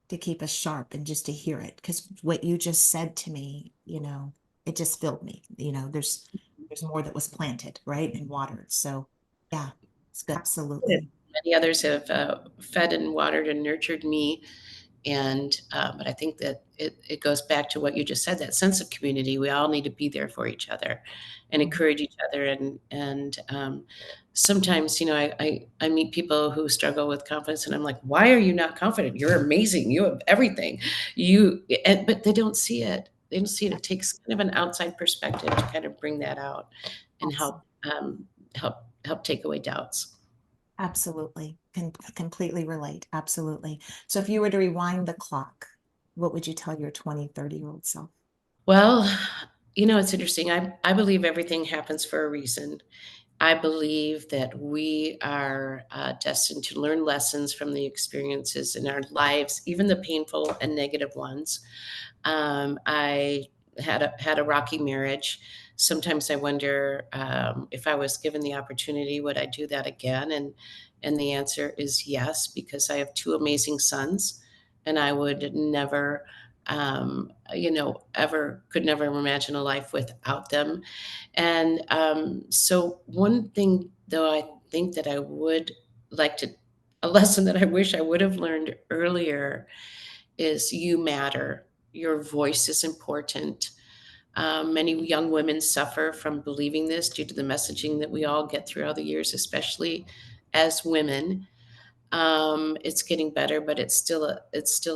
to keep us sharp and just to hear it. Because what you just said to me, it just filled me. There's more that was planted, right? And watered. So yeah, it's good. Absolutely. Many others have fed and watered and nurtured me. And but I think that it goes back to what you just said, that sense of community. We all need to be there for each other and Mhm. encourage each other. And sometimes, I meet people who struggle with confidence, and I'm like, why are you not confident? You're amazing. You have everything. But they don't see it. They don't see it. It takes kind of an outside perspective to kind of bring that out and Abs- help take away doubts. Absolutely. Can completely relate. Absolutely. So if you were to rewind the clock, what would you tell your 20, 30-year-old self? Well, it's interesting. I believe everything happens for a reason. I believe that we are destined to learn lessons from the experiences in our lives, even the painful and negative ones. I had a rocky marriage. Sometimes I wonder if I was given the opportunity, would I do that again? And the answer is yes, because I have two amazing sons, and I would never, ever could never imagine a life without them. And so, one thing, though, I think that I would like to, a lesson that I wish I would have learned earlier is you matter. Your voice is important. Many young women suffer from believing this due to the messaging that we all get throughout the years, especially as women. It's getting better, but it's still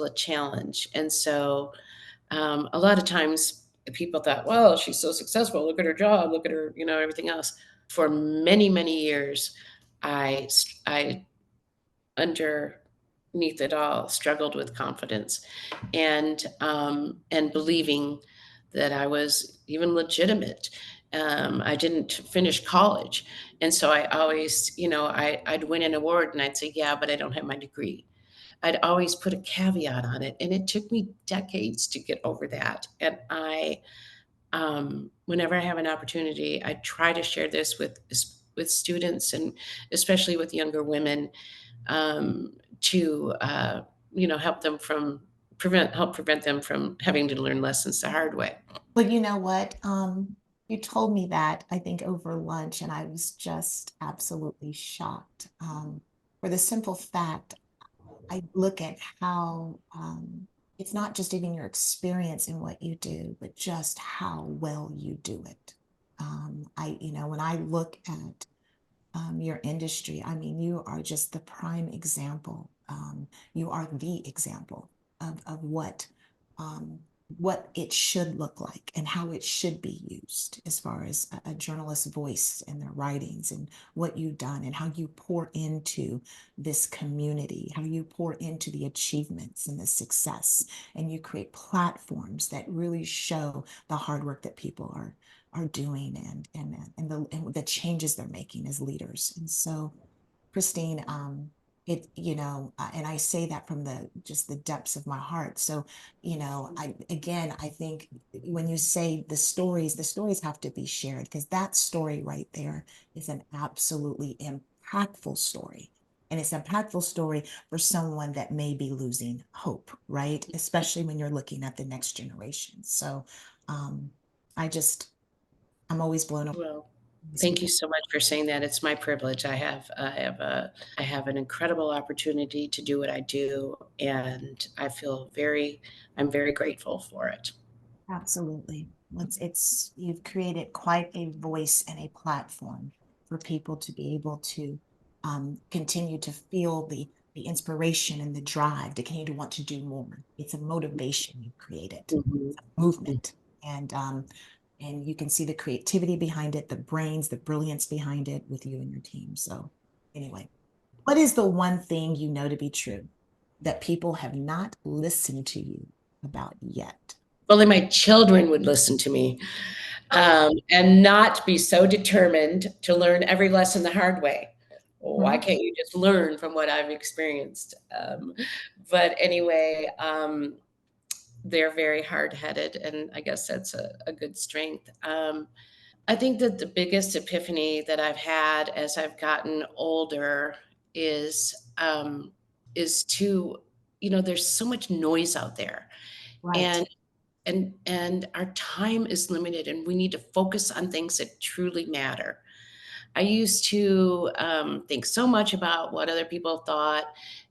a challenge. And so, a lot of times people thought, well, she's so successful. Look at her job. Look at her, everything else. For many, many years, I underneath it all struggled with confidence and believing that I was even legitimate. I didn't finish college, and so I always, I'd win an award and I'd say, yeah, but I don't have my degree. I'd always put a caveat on it, and it took me decades to get over that. And whenever I have an opportunity, I try to share this with students and especially with younger women, to help prevent them from having to learn lessons the hard way. But you know what? You told me that, I think, over lunch, and I was just absolutely shocked. For the simple fact, I look at how it's not just even your experience in what you do, but just how well you do it. When I look at your industry, I mean, you are just the prime example. You are the example of um, what it should look like and how it should be used as far as a journalist's voice and their writings and what you've done and how you pour into this community, how you pour into the achievements and the success, and you create platforms that really show the hard work that people are doing and the changes they're making as leaders. And so, Christine, and I say that from the depths of my heart. So, I think when you say the stories have to be shared because that story right there is an absolutely impactful story. And it's an impactful story for someone that may be losing hope, right? Especially when you're looking at the next generation. So, um, I just, I'm always blown away. Well, thank you so much for saying that. It's my privilege. I have an incredible opportunity to do what I do, and I'm very grateful for it. Absolutely. It's you've created quite a voice and a platform for people to be able to continue to feel the inspiration and the drive to continue to want to do more. It's a motivation you created, Mhm. movement, and you can see the creativity behind it, the brains, the brilliance behind it with you and your team. So anyway, what is the one thing you know to be true that people have not listened to you about yet? If only my children would listen to me, and not be so determined to learn every lesson the hard way. Why Mhm. can't you just learn from what I've experienced? But anyway, they're very hard-headed, and I guess that's a good strength. I think that the biggest epiphany that I've had as I've gotten older is um, is to, there's so much noise out there, Right. and and our time is limited, and we need to focus on things that truly matter. I used to think so much about what other people thought,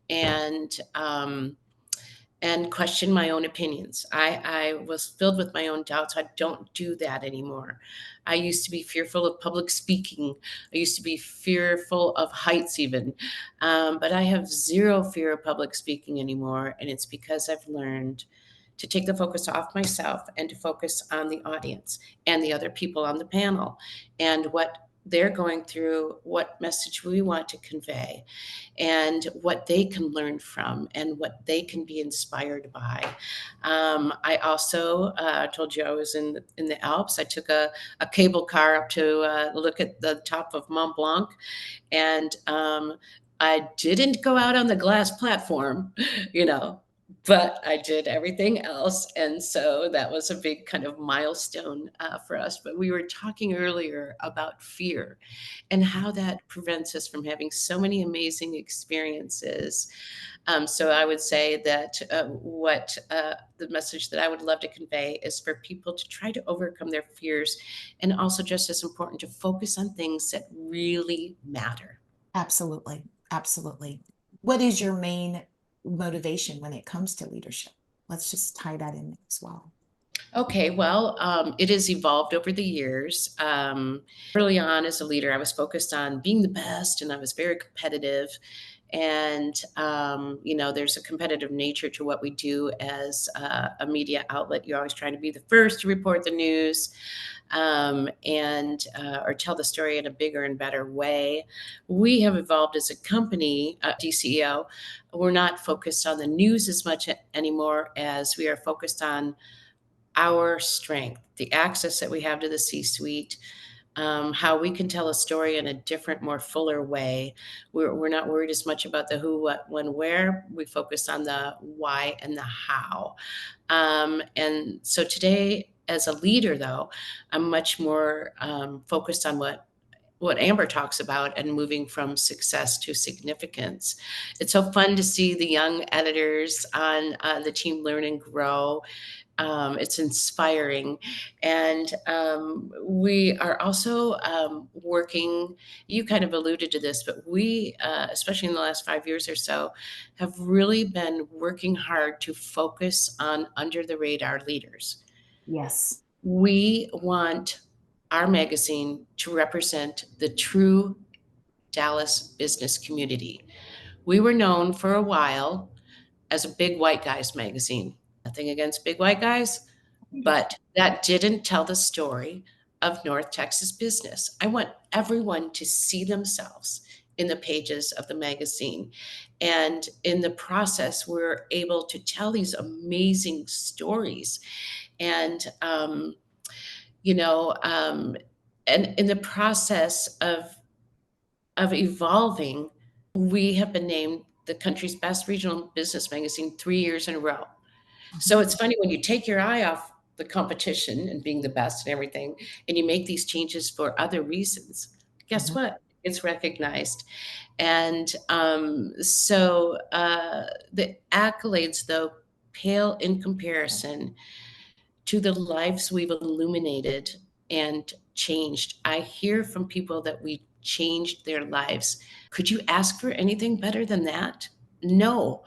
and and question my own opinions. I was filled with my own doubts. I don't do that anymore. I used to be fearful of public speaking. I used to be fearful of heights, even. But I have zero fear of public speaking anymore. And it's because I've learned to take the focus off myself and to focus on the audience and the other people on the panel and what they're going through, what message we want to convey, and what they can learn from, and what they can be inspired by. I also told you I was in the Alps. I took a cable car up to look at the top of Mont Blanc, and I didn't go out on the glass platform, you know, but I did everything else. And so that was a big kind of milestone for us. But we were talking earlier about fear and how that prevents us from having so many amazing experiences. So I would say that what the message that I would love to convey is for people to try to overcome their fears, and also just as important, to focus on things that really matter. Absolutely. Absolutely. What is your main motivation when it comes to leadership? Let's just tie that in as well. Okay, well, it has evolved over the years. Early on as a leader, I was focused on being the best, and I was very competitive. And, there's a competitive nature to what we do as a media outlet. You're always trying to be the first to report the news, and or tell the story in a bigger and better way. We have evolved as a company, DCEO. We're not focused on the news as much anymore as we are focused on our strength, the access that we have to the C-suite, how we can tell a story in a different, more fuller way. We're not worried as much about the who, what, when, where. We focus on the why and the how. And so today, as a leader, though, I'm much more focused on what Amber talks about, and moving from success to significance. It's so fun to see the young editors on the team learn and grow. It's inspiring. And we are also working, you kind of alluded to this, but we, especially in the last 5 years or so, have really been working hard to focus on under the radar leaders. Yes. We want our magazine to represent the true Dallas business community. We were known for a while as a big white guys magazine. Nothing against big white guys, but that didn't tell the story of North Texas business. I want everyone to see themselves in the pages of the magazine. And in the process, we're able to tell these amazing stories. And, you know, um, and in the process of evolving, we have been named the country's best regional business magazine 3 years in a row. So it's funny when you take your eye off the competition and being the best and everything, and you make these changes for other reasons. Guess Mhm. what? It's recognized. And the accolades, though, pale in comparison to the lives we've illuminated and changed. I hear from people that we changed their lives. Could you ask for anything better than that? No.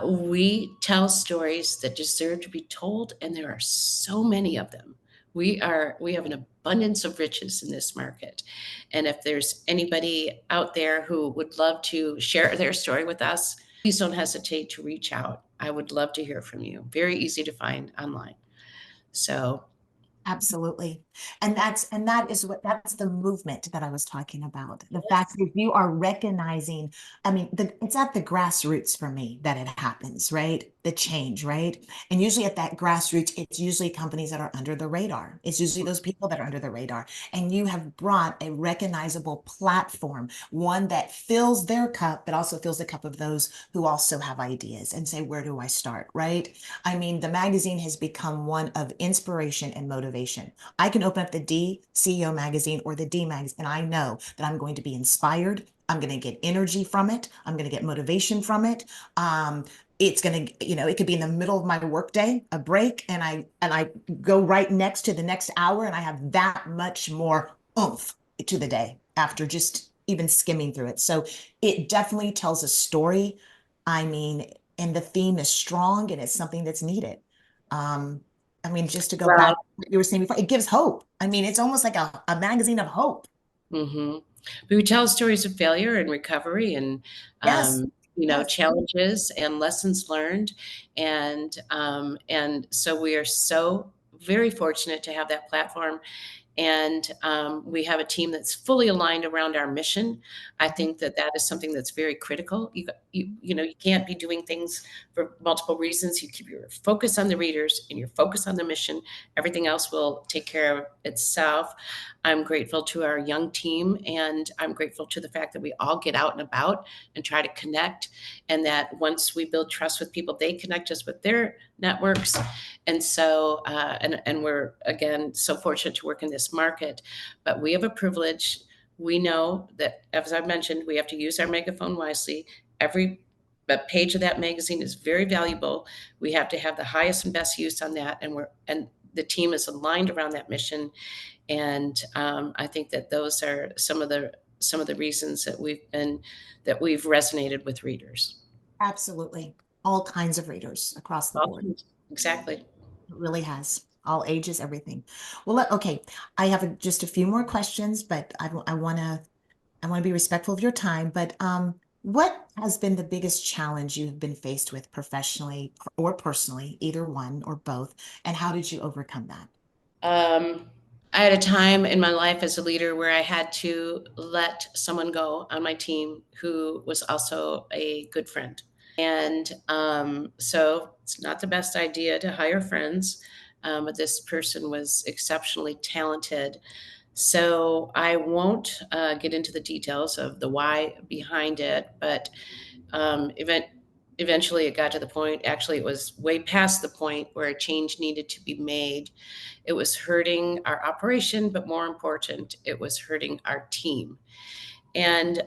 We tell stories that deserve to be told, and there are so many of them. We have an abundance of riches in this market. And if there's anybody out there who would love to share their story with us, please don't hesitate to reach out. I would love to hear from you. Very easy to find online. So, Absolutely. That's the movement that I was talking about. The fact yes. that you are recognizing, I mean, it's at the grassroots for me that it happens, right? The change, right? And usually at that grassroots, it's usually companies that are under the radar. It's usually those people that are under the radar. And you have brought a recognizable platform, one that fills their cup, but also fills the cup of those who also have ideas and say, where do I start, right? I mean, the magazine has become one of inspiration and motivation. I can open up the DCEO magazine or the D magazine, and I know that I'm going to be inspired. I'm going to get energy from it. I'm going to get motivation from it. It's going to, it could be in the middle of my workday, a break, and I go right next to the next hour, and I have that much more oomph to the day after just even skimming through it. So it definitely tells a story. I mean, and the theme is strong and it's something that's needed. Um, I mean, just to go back Well, to what you were saying before, it gives hope. I mean, it's almost like a magazine of hope. hmm we tell stories of failure and recovery, and Yes, yes. challenges and lessons learned, and so we are so very fortunate to have that platform. And we have a team that's fully aligned around our mission. I think that that is something that's very critical. You can't be doing things for multiple reasons. You keep your focus on the readers and your focus on the mission. Everything else will take care of itself. I'm grateful to our young team, and I'm grateful to the fact that we all get out and about and try to connect, and that once we build trust with people, they connect us with their networks. And so, and we're again so fortunate to work in this market, but we have a privilege. We know that, as I mentioned, we have to use our megaphone wisely. Every page of that magazine is very valuable. We have to have the highest and best use on that, and the team is aligned around that mission. And I think that those are some of the reasons that we've resonated with readers. Absolutely. All kinds of readers across the board. Exactly. It really has. All ages, everything. Well, okay. I have just a few more questions, but I want to be respectful of your time. But what has been the biggest challenge you've been faced with professionally or personally, either one or both, and how did you overcome that? I had a time in my life as a leader where I had to let someone go on my team who was also a good friend. And so it's not the best idea to hire friends, but this person was exceptionally talented. So I won't get into the details of the why behind it, but eventually it got to the point, actually, it was way past the point where a change needed to be made. It was hurting our operation, but more important, it was hurting our team. And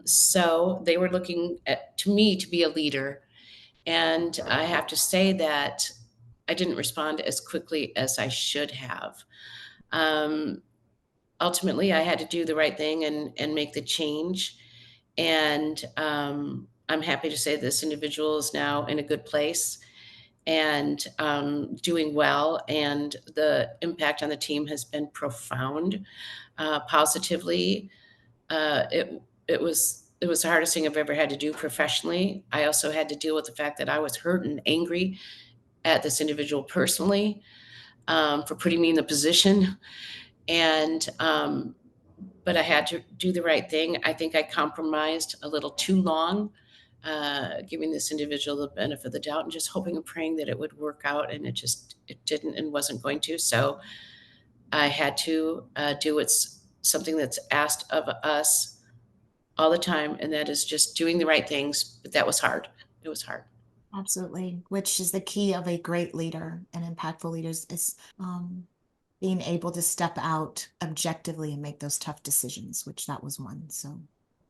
so they were looking to me to be a leader. And I have to say that I didn't respond as quickly as I should have. Um, Ultimately, I had to do the right thing and make the change. And I'm happy to say this individual is now in a good place and doing well. And the impact on the team has been profound, positively. It was the hardest thing I've ever had to do professionally. I also had to deal with the fact that I was hurt and angry at this individual personally, for putting me in the position. And but I had to do the right thing. I think I compromised a little too long, giving this individual the benefit of the doubt and just hoping and praying that it would work out, and it didn't and wasn't going to. So I had to do what's something that's asked of us all the time, and that is just doing the right things. But that was hard. It was hard. Absolutely, which is the key of a great leader and impactful leaders is being able to step out objectively and make those tough decisions, which that was one. So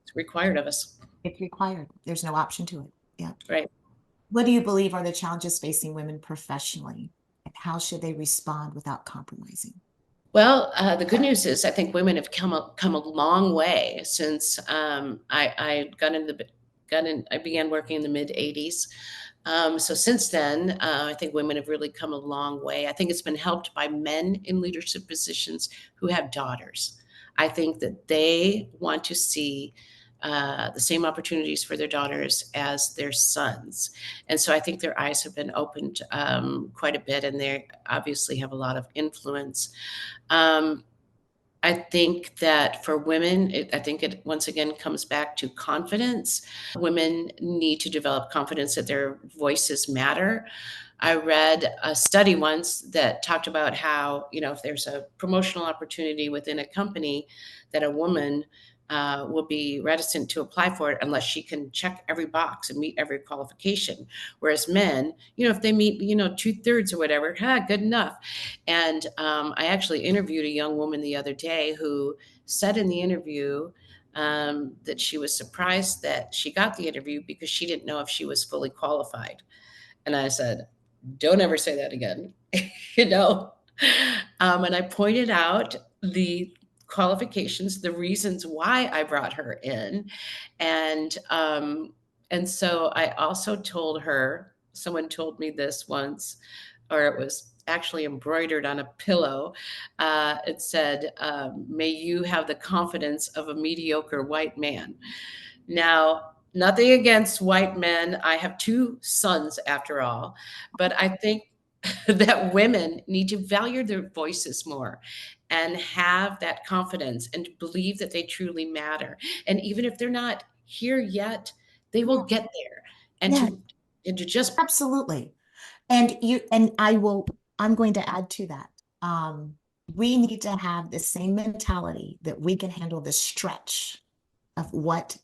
It's required of us. it's required. There's no option to it. Yeah. Right. What do you believe are the challenges facing women professionally, and how should they respond without compromising? Well, the good news is I think women have come a long way since I I began working in the mid '80s. So since then, I think women have really come a long way. I think it's been helped by men in leadership positions who have daughters. I think that they want to see the same opportunities for their daughters as their sons. And so I think their eyes have been opened quite a bit, and they obviously have a lot of influence. Um, I think that for women, I think it once again comes back to confidence. Women need to develop confidence that their voices matter. I read a study once that talked about how, if there's a promotional opportunity within a company, that a woman will be reticent to apply for it unless she can check every box and meet every qualification. Whereas men, if they meet, 2/3 or whatever, good enough. And I actually interviewed a young woman the other day who said in the interview that she was surprised that she got the interview because she didn't know if she was fully qualified. And I said, don't ever say that again, you know? And I pointed out the qualifications, the reasons why I brought her in. And, and so I also told her, someone told me this once, or it was actually embroidered on a pillow. It said, may you have the confidence of a mediocre white man. Now, nothing against white men. I have two sons after all, but I think that women need to value their voices more and have that confidence and believe that they truly matter. And even if they're not here yet, they will Yeah. get there. And Yeah, to just absolutely. And I'm going to add to that. Um, we need to have the same mentality that we can handle the stretch of what's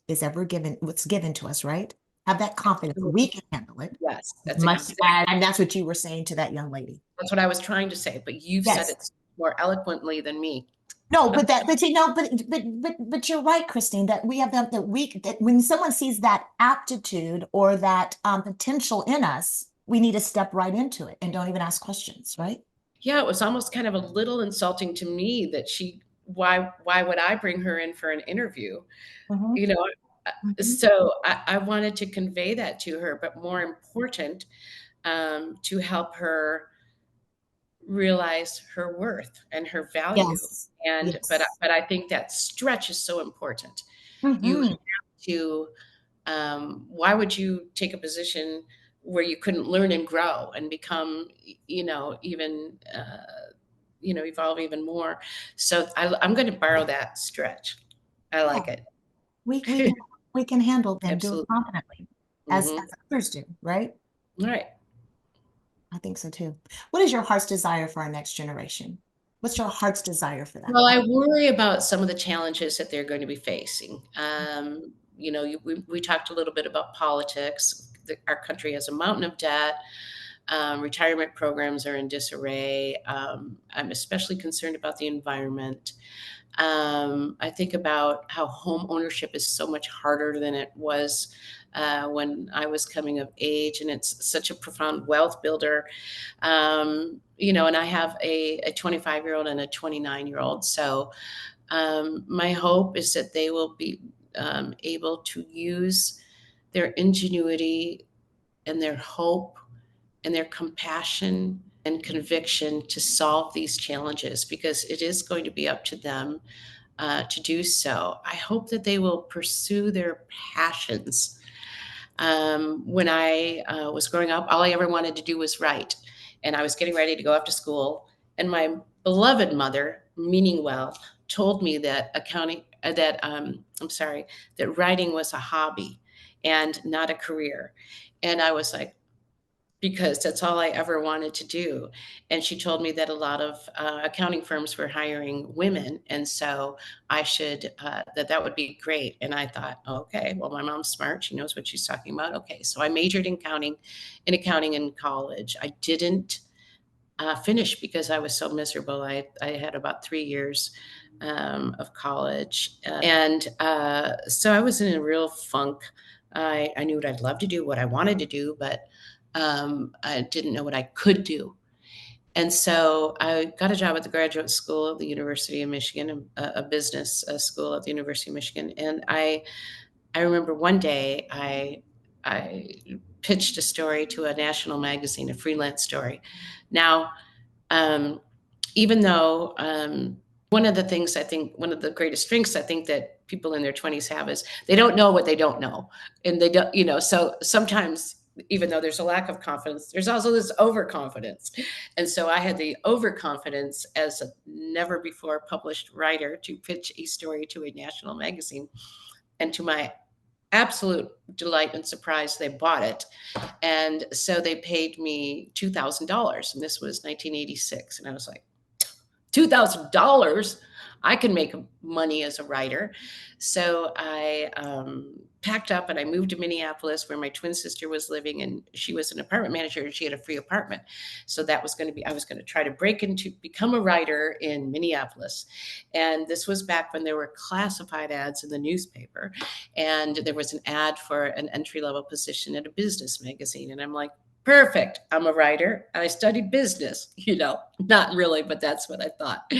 given to us, right? Have that confidence we can handle it. yes, that's Much exactly and that's what you were saying to that young lady. that's what I was trying to say, but you've said Yes. it more eloquently than me. No, but you know, but you're right, Christine, that we have that when someone sees that aptitude or that potential in us, we need to step right into it and don't even ask questions, right? Yeah, it was almost kind of a little insulting to me that why would I bring her in for an interview? Mhm. You know, Mhm. so I wanted to convey that to her, but more important, to help her realize her worth and her value. Yes. And Yes. but I think that stretch is so important. You Hmm. have to, why would you take a position where you couldn't learn and grow and become, even, evolve even more? So I'm going to borrow that stretch. I Yeah. like it. We can we can handle and do it Absolutely. confidently Hmm. as others do, right? All right. I think so too. What is your heart's desire for our next generation? What's your heart's desire for that? Well, I worry about some of the challenges that they're going to be facing. We talked a little bit about politics. Our country has a mountain of debt. Retirement programs are in disarray. I'm especially concerned about the environment. I think about how home ownership is so much harder than it was when I was coming of age, and it's such a profound wealth builder. And I have a 25-year-old and a 29-year-old. So my hope is that they will be able to use their ingenuity and their hope and their compassion and conviction to solve these challenges, because it is going to be up to them to do so. I hope that they will pursue their passions. When I was growing up, all I ever wanted to do was write. And I was getting ready to go off to school. And my beloved mother, meaning well, told me that I'm sorry, that writing was a hobby and not a career. And I was like, because that's all I ever wanted to do. And she told me that a lot of accounting firms were hiring women, and so that would be great. And I thought, okay, well, my mom's smart; she knows what she's talking about. Okay, so I majored in accounting in college. I didn't finish because I was so miserable. I had about 3 years of college, and so I was in a real funk. I knew what I'd love to do, what I wanted to do, but I didn't know what I could do. And so I got a job at the graduate school at the University of Michigan, a business school at the University of Michigan. And I remember one day I pitched a story to a national magazine, a freelance story. Now, um, even though one of the greatest strengths I think that people in their 20s have is they don't know what they don't know. And they don't, so sometimes, even though there's a lack of confidence, there's also this overconfidence. And so I had the overconfidence as a never before published writer to pitch a story to a national magazine. And to my absolute delight and surprise, they bought it. And so they paid me $2,000. And this was 1986. And I was like, $2,000, I can make money as a writer. So I packed up and I moved to Minneapolis, where my twin sister was living, and she was an apartment manager and she had a free apartment. So I was going to try to break into become a writer in Minneapolis. And this was back when there were classified ads in the newspaper. And there was an ad for an entry level position at a business magazine. And I'm like, perfect. I'm a writer. I studied business, not really, but that's what I thought.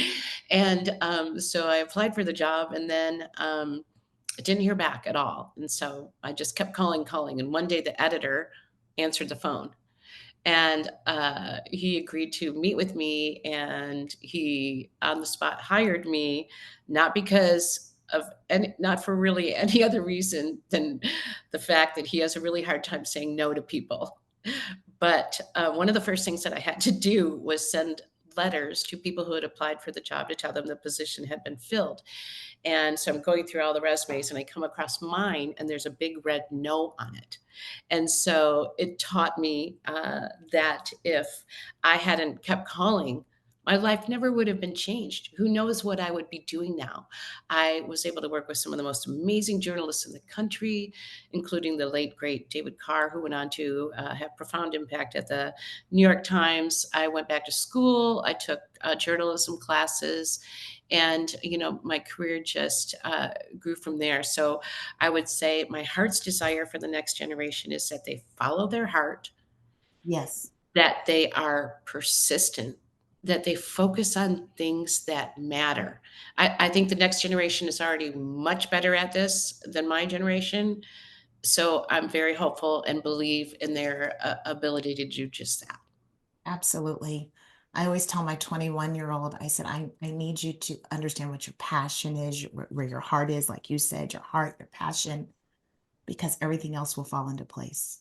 And so I applied for the job, and then I didn't hear back at all. And so I just kept calling. And one day the editor answered the phone, and he agreed to meet with me, and he on the spot hired me, not because of any, not for really any other reason than the fact that he has a really hard time saying no to people. But one of the first things that I had to do was send letters to people who had applied for the job to tell them the position had been filled. And so I'm going through all the resumes and I come across mine and there's a big red no on it. And so it taught me that if I hadn't kept calling, my life never would have been changed. Who knows what I would be doing now? I was able to work with some of the most amazing journalists in the country, including the late, great David Carr, who went on to have profound impact at the New York Times. I went back to school. I took journalism classes and my career just grew from there. So I would say my heart's desire for the next generation is that they follow their heart, Yes, that they are persistent, that they focus on things that matter. I think the next generation is already much better at this than my generation. So I'm very hopeful and believe in their ability to do just that. absolutely. I always tell my 21-year-old, I said, I need you to understand what your passion is, where your heart is, like you said, your heart, your passion, because everything else will fall into place.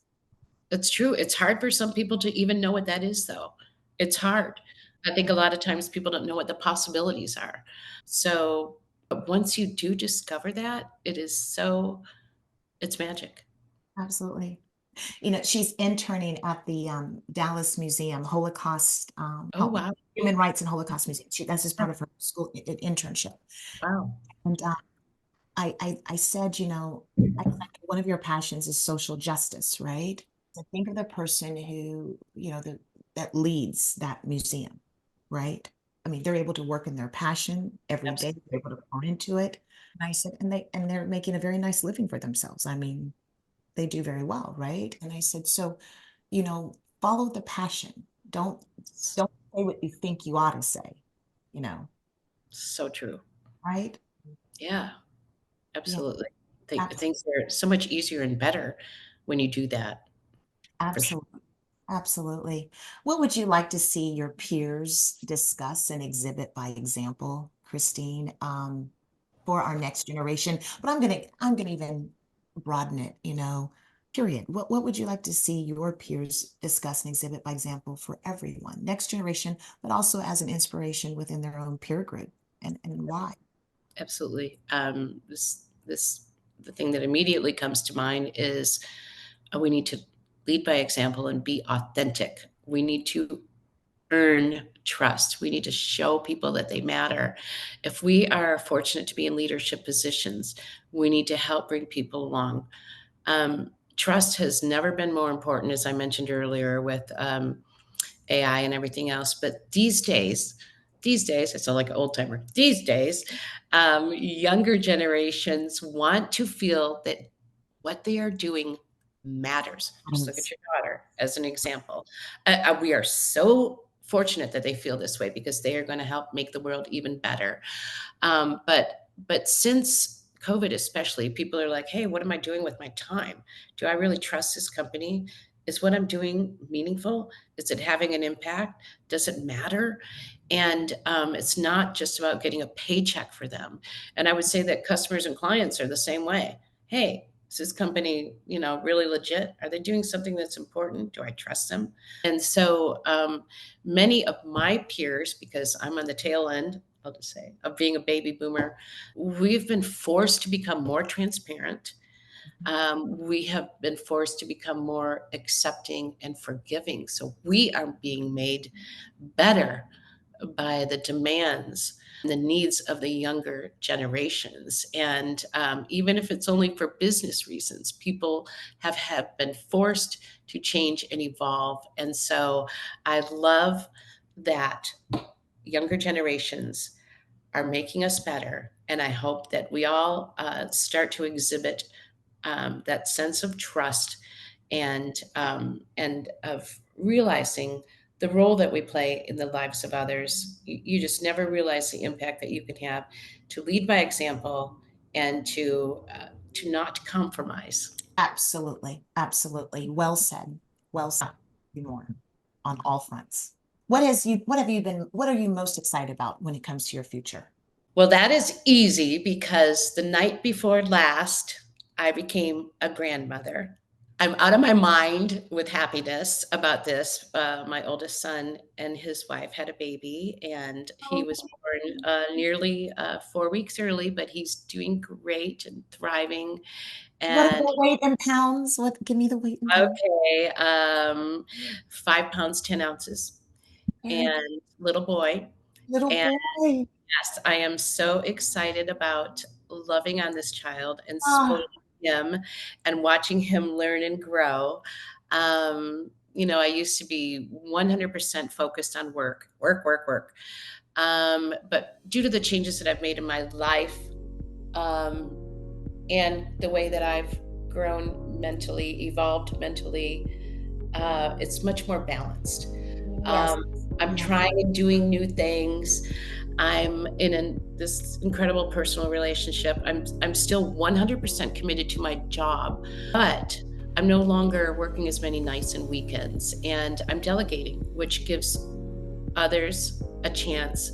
It's true. It's hard for some people to even know what that is, though. It's hard. I think a lot of times people don't know what the possibilities are. So, but once you do discover that, it's magic. Absolutely. She's interning at the Dallas Museum, Holocaust, Oh, wow. Human Rights and Holocaust Museum. That's just Yeah. part of her school internship. Wow. And I said, I said, one of your passions is social justice, right? So think of the person who, that leads that museum, right? I mean, they're able to work in their passion every day. They're able to pour into it. And I said, and they're making a very nice living for themselves. I mean, they do very well, right? And I said, so, follow the passion. Don't say what you think you ought to say, you know, So true. right? Yeah, Yeah, absolutely. absolutely. Things are so much easier and better when you do that, for sure. Absolutely. Absolutely. What would you like to see your peers discuss and exhibit by example, Christine, for our next generation? But I'm gonna even broaden it, period. What would you like to see your peers discuss and exhibit by example for everyone, next generation, but also as an inspiration within their own peer group, and why? Absolutely. The thing that immediately comes to mind is we need to lead by example and be authentic. We need to earn trust. We need to show people that they matter. If we are fortunate to be in leadership positions, we need to help bring people along. Trust has never been more important, as I mentioned earlier, with AI and everything else. But these days, I sound like an old timer. These days, younger generations want to feel that what they are doing matters. Just look at Yes. your daughter as an example. We are so fortunate that they feel this way because they are going to help make the world even better. But since COVID, especially, people are like, "Hey, what am I doing with my time? Do I really trust this company? Is what I'm doing meaningful? Is it having an impact? Does it matter?" And it's not just about getting a paycheck for them. And I would say that customers and clients are the same way. Hey, is this company, really legit? Are they doing something that's important? Do I trust them? And so many of my peers, because I'm on the tail end, I'll just say, of being a baby boomer, we've been forced to become more transparent. We have been forced to become more accepting and forgiving. So we are being made better by the demands and the needs of the younger generations. And even if it's only for business reasons, people have been forced to change and evolve. And so I love that younger generations are making us better. And I hope that we all start to exhibit that sense of trust and of realizing the role that we play in the lives of others. You just never realize the impact that you can have to lead by example and to not compromise. Absolutely. Absolutely. Well said. Well said. More on all fronts. What are you most excited about when it comes to your future? Well, that is easy because the night before last, I became a grandmother. I'm out of my mind with happiness about this. My oldest son and his wife had a baby, and he Oh, was born nearly 4 weeks early, but he's doing great and thriving. what is And the weight in pounds? What, give me the weight in pounds. okay, 5 pounds 10 ounces, Very good. and little boy. Little And boy. yes, I am so excited about loving on this child and Oh, spoiling him and watching him learn and grow. I used to be 100% focused on work, work, work, work. But due to the changes that I've made in my life, um, and the way that I've grown mentally, evolved mentally, it's much more balanced. yes. Um, I'm Yeah. trying and doing new things. I'm in this incredible personal relationship. I'm still 100% committed to my job, but I'm no longer working as many nights and weekends, and I'm delegating, which gives others a chance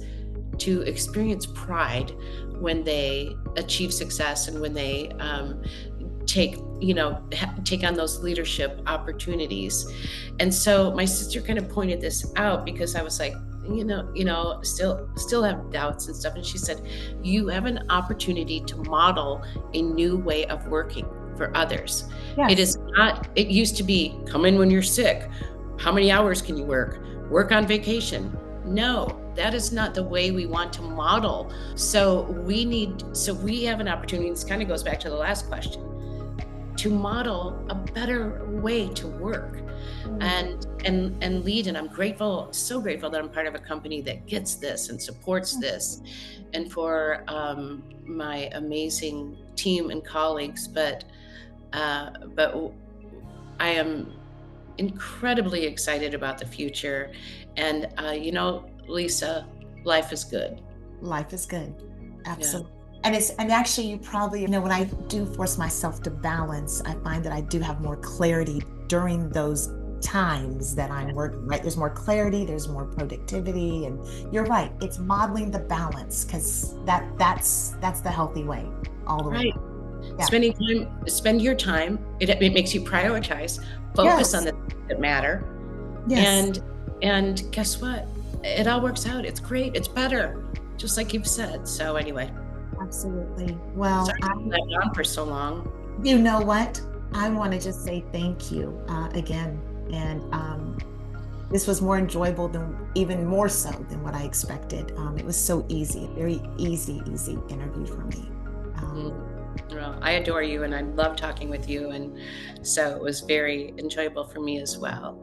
to experience pride when they achieve success and when they take on those leadership opportunities. And so my sister kind of pointed this out because I was like, still have doubts and stuff. And she said, you have an opportunity to model a new way of working for others. It Yes. is not, it used to be come in when you're sick. How many hours can you work? Work on vacation. No, that is not the way we want to model. So we have an opportunity. This kind of goes back to the last question, to model a better way to work Mm. and lead. And I'm grateful, so grateful that I'm part of a company that gets this and supports this, and for my amazing team and colleagues. But I am incredibly excited about the future. And Lisa, life is good. Life is good. Yeah. Absolutely. And actually you probably, when I do force myself to balance, I find that I do have more clarity during those times that I'm working, right? There's more clarity, there's more productivity, and you're right. It's modeling the balance because that's the healthy way all the way Right. around. Yeah. Spend your time. It makes you prioritize, focus on Yes. the things that matter. Yes. And guess what? It all works out. It's great. It's better, just like you've said. So anyway, Absolutely. Well, sorry to have that on for so long. you know what? I want to just say thank you again. And this was more enjoyable than, even more so than what I expected. It was so easy, very easy interview for me. Mm. Um, Well, I adore you and I love talking with you. And so it was very enjoyable for me as well.